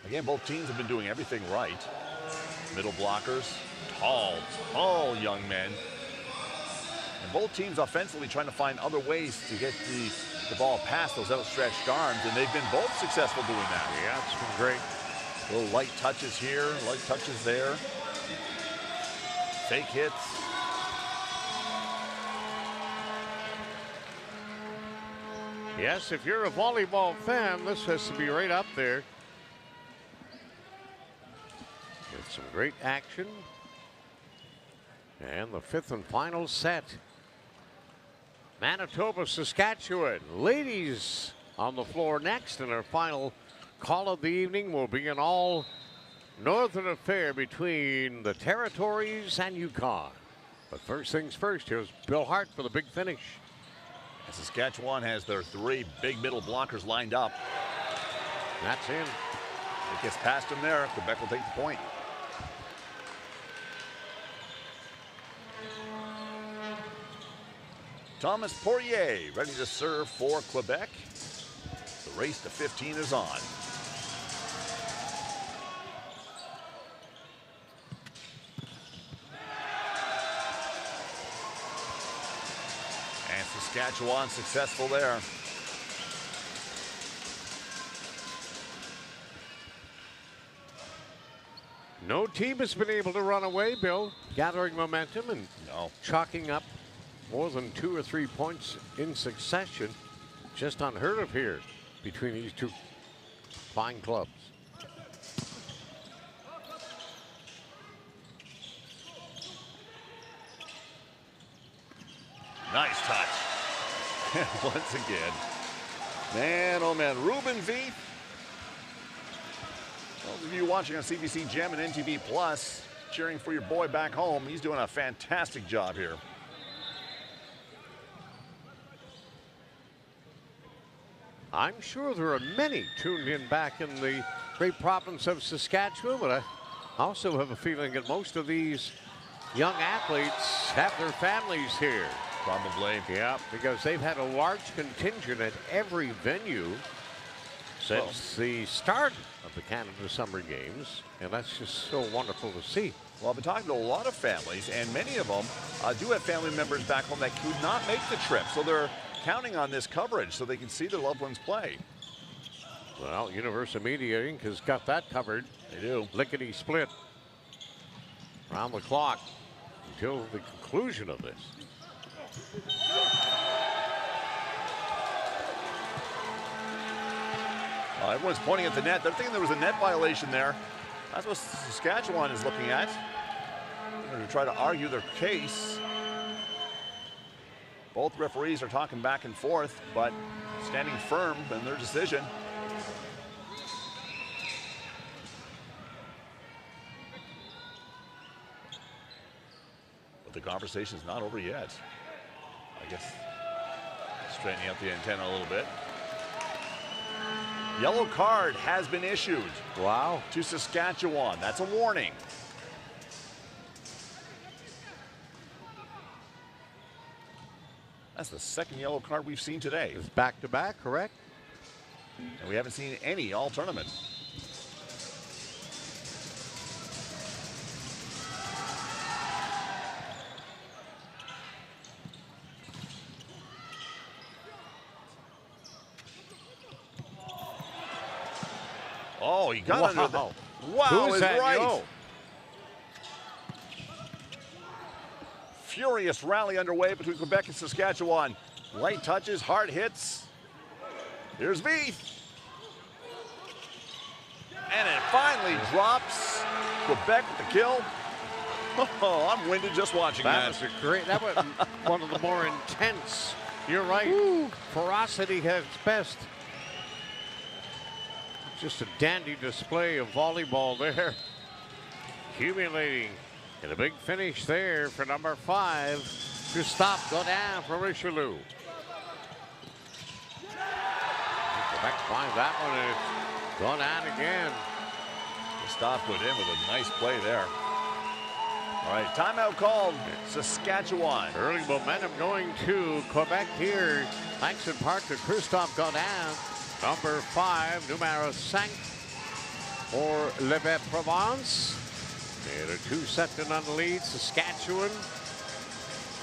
Again, both teams have been doing everything right. Middle blockers, tall young men. And both teams offensively trying to find other ways to get the ball past those outstretched arms, and they've been both successful doing that. Yeah, it's been great. Little light touches here, light touches there. Fake hits. Yes, if you're a volleyball fan, this has to be right up there. With some great action. And the 5th and final set. Manitoba, Saskatchewan. Ladies on the floor next, and our final call of the evening will be an all northern affair between the Territories and Yukon. But first things first, here's Bill Hart for the big finish. And Saskatchewan has their 3 big middle blockers lined up. That's in. It gets past him there. Quebec will take the point. Thomas Poirier ready to serve for Quebec. The race to 15 is on. And Saskatchewan successful there. No team has been able to run away, Bill. Gathering momentum and chalking up more than 2 or 3 points in succession. Just unheard of here between these two fine clubs. Nice touch. Once again. Man, oh man, Ruben Veith. Those of you watching on CBC Gem and NTV Plus, cheering for your boy back home. He's doing a fantastic job here. I'm sure there are many tuned in back in the great province of Saskatchewan, but I also have a feeling that most of these young athletes have their families here. Probably. Yeah, because they've had a large contingent at every venue since the start of the Canada Summer Games, and that's just so wonderful to see. Well, I've been talking to a lot of families, and many of them do have family members back home that could not make the trip, so they're counting on this coverage so they can see their loved ones play. Well, Universal Media Inc. has got that covered. They do. Lickety split around the clock until the conclusion of this. Everyone's pointing at the net. They're thinking there was a net violation there. That's what Saskatchewan is looking at. They're going to try to argue their case. Both referees are talking back and forth, but standing firm in their decision. But the conversation is not over yet. I guess straightening out the antenna a little bit. Yellow card has been issued. Wow. To Saskatchewan. That's a warning. That's the second yellow card we've seen today. It's back-to-back, correct? And we haven't seen any all tournament. Oh, he got under the... Wow, is that right. Yo? Furious rally underway between Quebec and Saskatchewan. Light touches, hard hits. Here's Veith. And it finally drops. Quebec with the kill. Oh, I'm winded just watching that. That was a great, that was one of the more intense. You're right. Woo. Ferocity at its best. Just a dandy display of volleyball there. Accumulating. And a big finish there for number 5. Gustave Godin for Richelieu. Quebec finds that one, and it's Godin again. Gustave Godin with a nice play there. All right, timeout called. Saskatchewan. Early momentum going to Quebec here. Thanks in part to Christophe Godin. Number 5, numero 5 for Levet-Provence. And a 2-set-to-none lead. Saskatchewan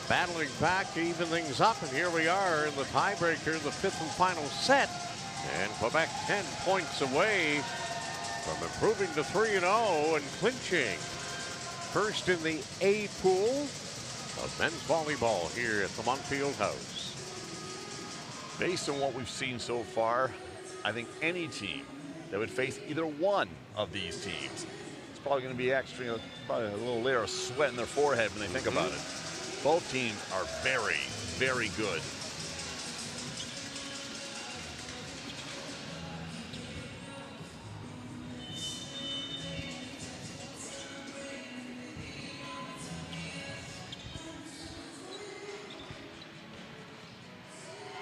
battling back to even things up. And here we are in the tiebreaker, the 5th and final set. And Quebec 10 points away from improving to 3-0 and clinching first in the A pool of men's volleyball here at the Montfield House. Based on what we've seen so far, I think any team that would face either one of these teams, it's probably going to be extra, probably a little layer of sweat in their forehead when they think about it. Both teams are very, very good.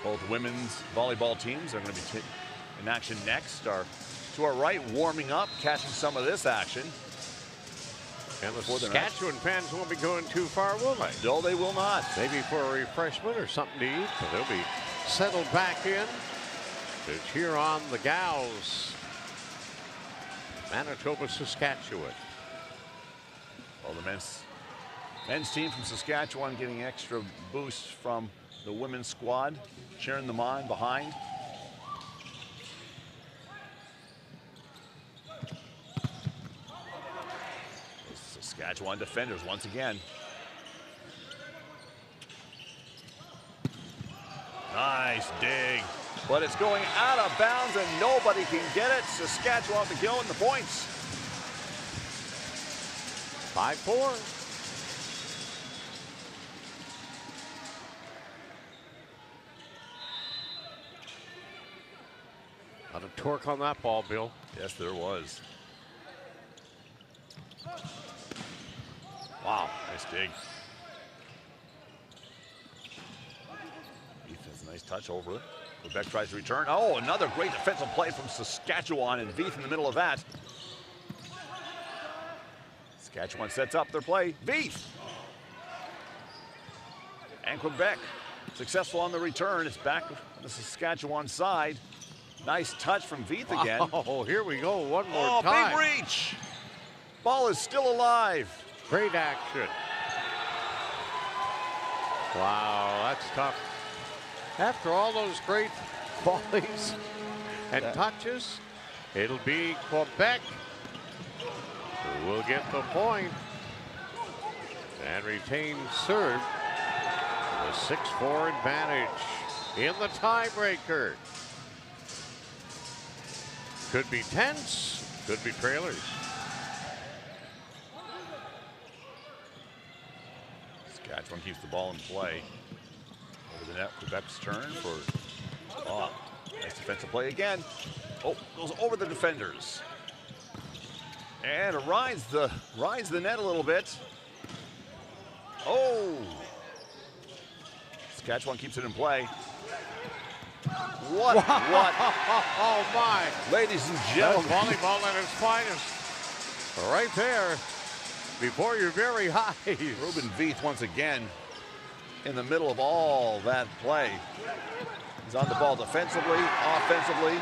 Both women's volleyball teams are going to be in action next. To our right, warming up, catching some of this action. And the Saskatchewan fans won't be going too far, will they? No, they will not. Maybe for a refreshment or something to eat, but they'll be settled back in to cheer on the gals. Manitoba, Saskatchewan. Well, the men's team from Saskatchewan getting extra boost from the women's squad, cheering them on behind. Saskatchewan defenders once again. Nice dig, but it's going out of bounds and nobody can get it. Saskatchewan to go in the points. 5-4. A lot of torque on that ball, Bill. Yes, there was. Wow, nice dig. Veith has a nice touch over it. Quebec tries to return. Oh, another great defensive play from Saskatchewan, and Veith in the middle of that. Saskatchewan sets up their play. Veith! And Quebec successful on the return. It's back on the Saskatchewan side. Nice touch from Veith again. Oh, here we go. One more time. Oh, big reach. Ball is still alive. Great action. Wow, that's tough. After all those great volleys and touches, it'll be Quebec who will get the point and retain serve. The 6-4 advantage in the tiebreaker. Could be tense, could be trailers. Saskatchewan keeps the ball in play. Over the net, Quebec's turn for, oh, nice defensive play again. Oh, goes over the defenders. And it rides the net a little bit. Oh! Saskatchewan keeps it in play. What? Oh my! Ladies and gentlemen, volleyball at its finest, right there, before your very eyes. Ruben Veith once again in the middle of all that play. He's on the ball defensively, offensively.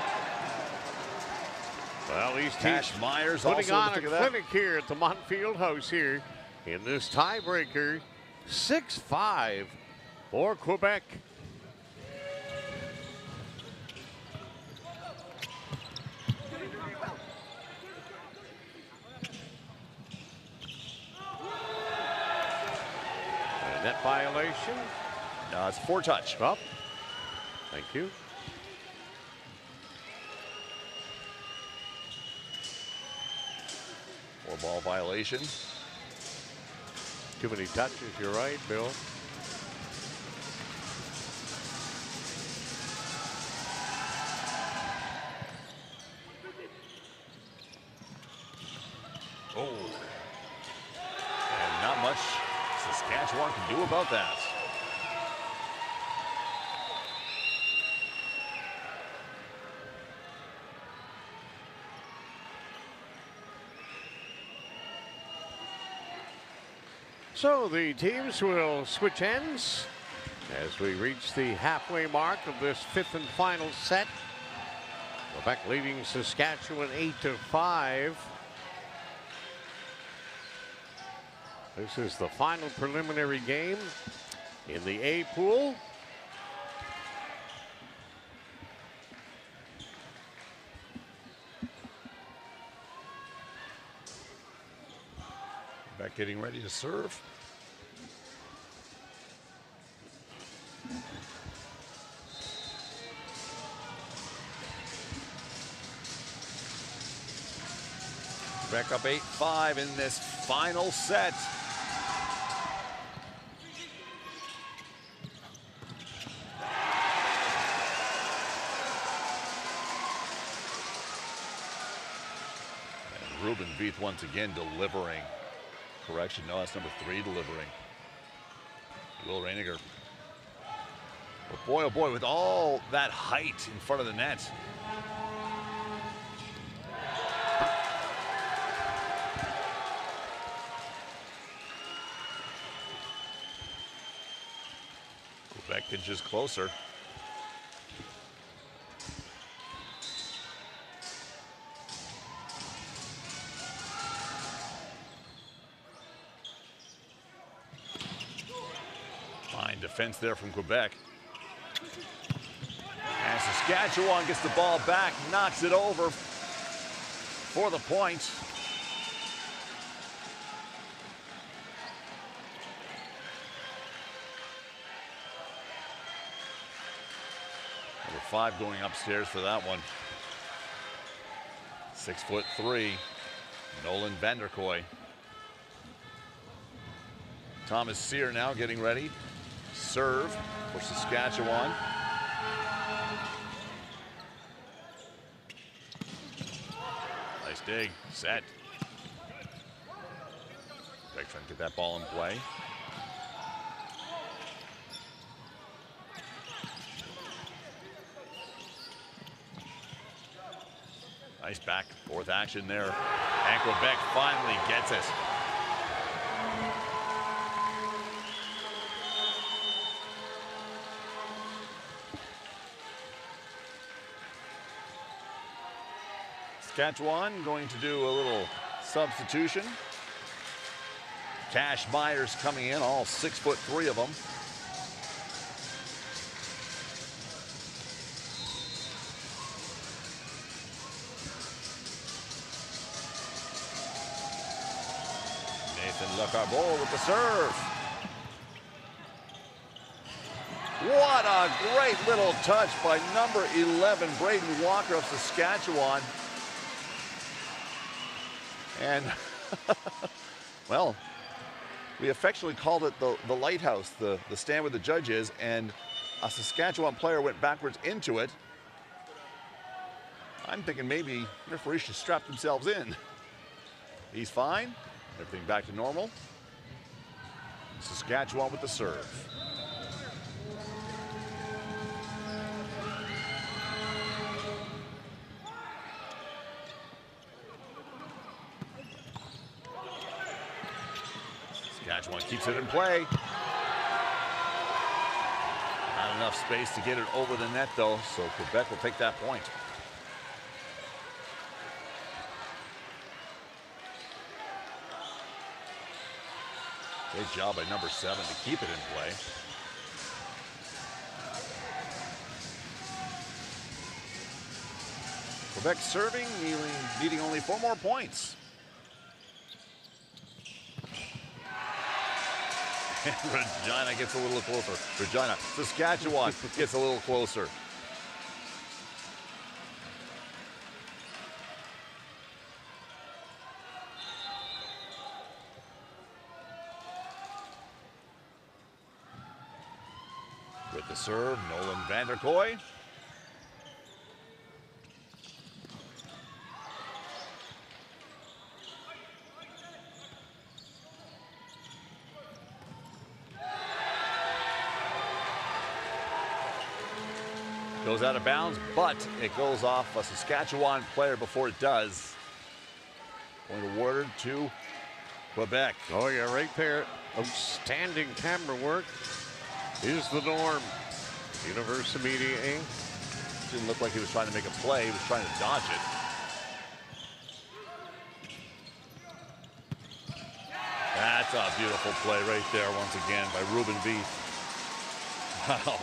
Well, these Cash teams Myers putting also on a clinic here at the Montfield House here in this tiebreaker. 6-5 for Quebec. Net violation. It's 4-touch. Up. Thank you. Ball violation. Too many touches, you're right, Bill. Oh. And not much Saskatchewan can do about that. So the teams will switch ends as we reach the halfway mark of this fifth and final set. Quebec leading Saskatchewan 8-5. This is the final preliminary game in the A pool. Quebec getting ready to serve. Quebec up 8-5 in this final set. And Ruben Veith once again delivering. Correction, no, that's number 3 delivering. Will Reiniger. But boy, oh boy, with all that height in front of the net. Quebec inches closer. Fine defense there from Quebec. And Saskatchewan gets the ball back, knocks it over for the point. Number 5 going upstairs for that one. 6'3", Nolan Vanderkoy. Thomas Sear now getting ready. Serve for Saskatchewan. Nice dig, set. Quebec trying to get that ball in play. Nice back and forth action there. And Quebec finally gets it. Saskatchewan going to do a little substitution. Cash Myers coming in, all 6'3" of them. Nathan Lecarbeau with the serve. What a great little touch by number 11, Braden Walker of Saskatchewan. And, well, we affectionately called it the lighthouse, the stand where the judge is, and a Saskatchewan player went backwards into it. I'm thinking maybe referees should strap themselves in. He's fine. Everything back to normal. Saskatchewan with the serve. Saskatchewan keeps it in play. Not enough space to get it over the net, though, so Quebec will take that point. Great job by number 7 to keep it in play. Quebec serving, needing only 4 more points. And Regina gets a little closer. Saskatchewan gets a little closer. With the serve, Nolan Vanderkoy. Goes out of bounds, but it goes off a Saskatchewan player before it does. Point awarded to Quebec. Oh yeah, right there. Outstanding camera work is the norm. Universe Media Inc. Didn't look like he was trying to make a play. He was trying to dodge it. That's a beautiful play right there once again by Ruben Veith. Wow.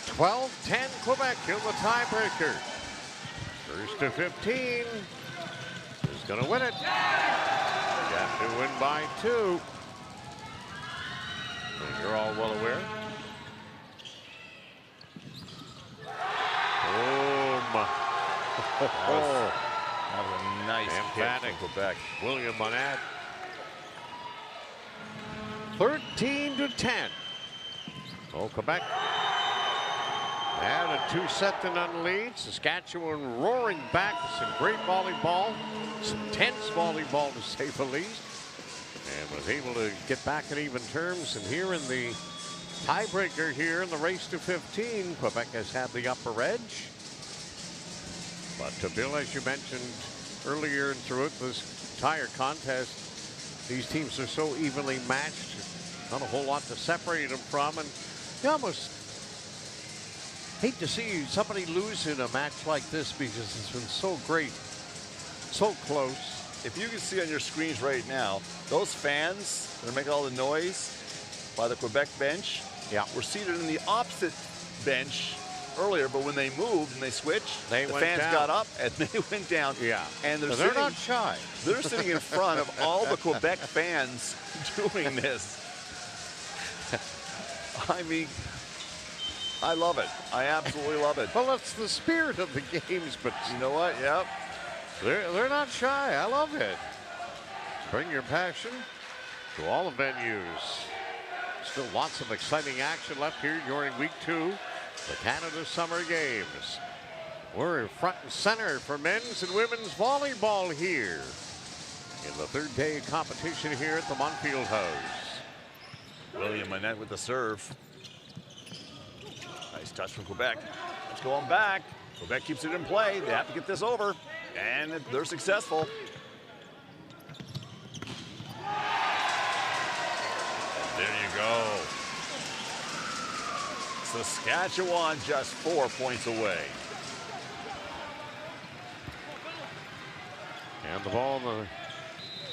12-10 Quebec in the tiebreaker. First to 15. Who's going to win it? Got to win by 2. And you're all well aware. Boom. That was a Nice Emphatic. Quebec. William Monette. 13-10. Oh, Quebec and a 2-0 lead. Saskatchewan roaring back with some great volleyball, some tense volleyball to say the least, and was able to get back at even terms. And here in the tiebreaker here in the race to 15, Quebec has had the upper edge. But to Bill, as you mentioned earlier and throughout this entire contest, these teams are so evenly matched. Not a whole lot to separate them from, and you almost hate to see somebody lose in a match like this because it's been so great, so close. If you can see on your screens right now, those fans that are making all the noise by the Quebec bench, were seated in the opposite bench earlier, but when they moved and they switched, the fans got up and they went down. Yeah, and they're not shy. They're sitting in front of all the Quebec fans doing this. I mean, I love it. I absolutely love it. Well, that's the spirit of the games, but you know what? Yep. They're not shy. I love it. Bring your passion to all the venues. Still lots of exciting action left here during week 2, the Canada Summer Games. We're front and center for men's and women's volleyball here in the 3rd day of competition here at the Munfield House. William Monette with the serve. Nice touch from Quebec. It's going back. Quebec keeps it in play. They have to get this over, and they're successful. There you go. Saskatchewan just 4 points away. And the ball in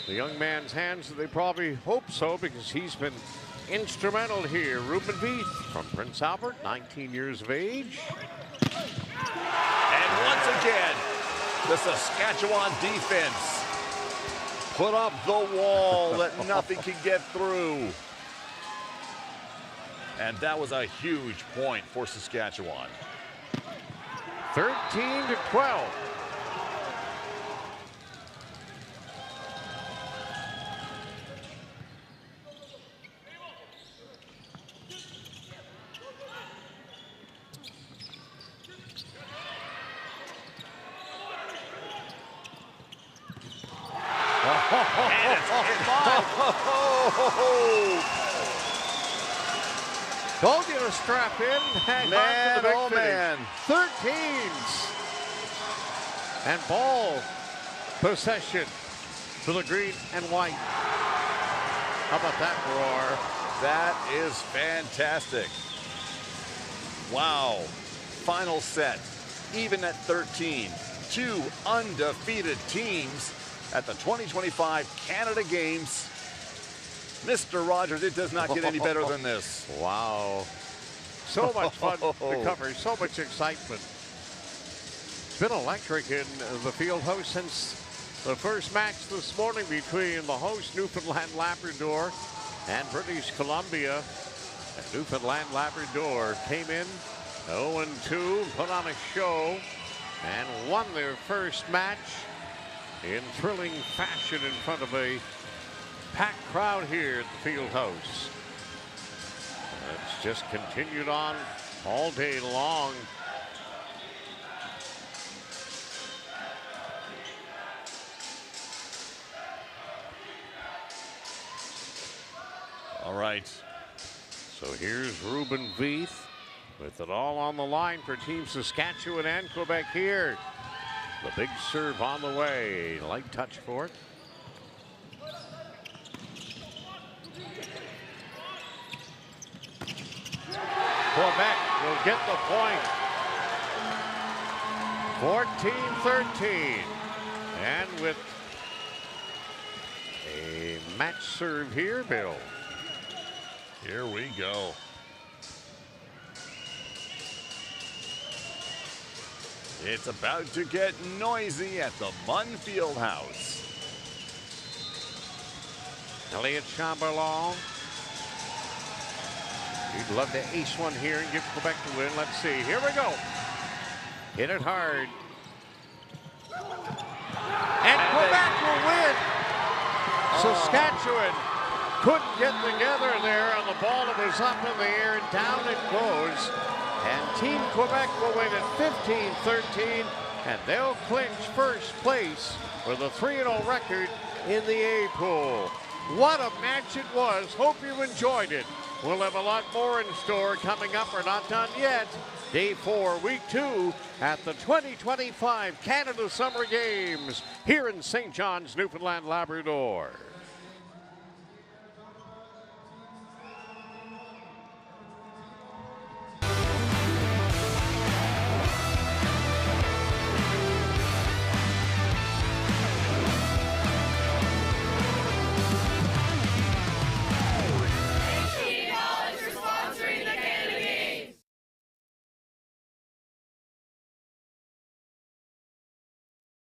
the young man's hands, they probably hope so because he's been instrumental here. Ruben Veith from Prince Albert, 19 years of age. And once again, the Saskatchewan defense put up the wall that nothing can get through. And that was a huge point for Saskatchewan. 13-12. Told you to strap in. Hang on to the big man. 13s. And ball possession to the green and white. How about that roar? That is fantastic. Wow. Final set, even at 13. 2 undefeated teams at the 2025 Canada Games. Mr. Rogers, it does not get any better than this. Wow. So much fun to cover, so much excitement. It's been electric in the field house since the first match this morning between the host Newfoundland and Labrador and British Columbia. And Newfoundland and Labrador came in 0-2, put on a show, and won their first match in thrilling fashion in front of a packed crowd here at the field house. It's just continued on all day long. All right. So here's Ruben Veith with it all on the line for Team Saskatchewan and Quebec here. The big serve on the way. Light touch for it. Quebec will get the point. 14-13. And with a match serve here, Bill. Here we go. It's about to get noisy at the Munfield House. Elliot Chamberlain. He'd love to ace one here and give Quebec the win. Let's see. Here we go. Hit it hard. And Quebec will win. Saskatchewan couldn't get together there on the ball. It was up in the air, and down it goes. And Team Quebec will win at 15-13, and they'll clinch first place with a 3-0 record in the A pool. What a match it was. Hope you enjoyed it. We'll have a lot more in store coming up. We're not done yet. Day 4, week 2 at the 2025 Canada Summer Games here in St. John's, Newfoundland, Labrador.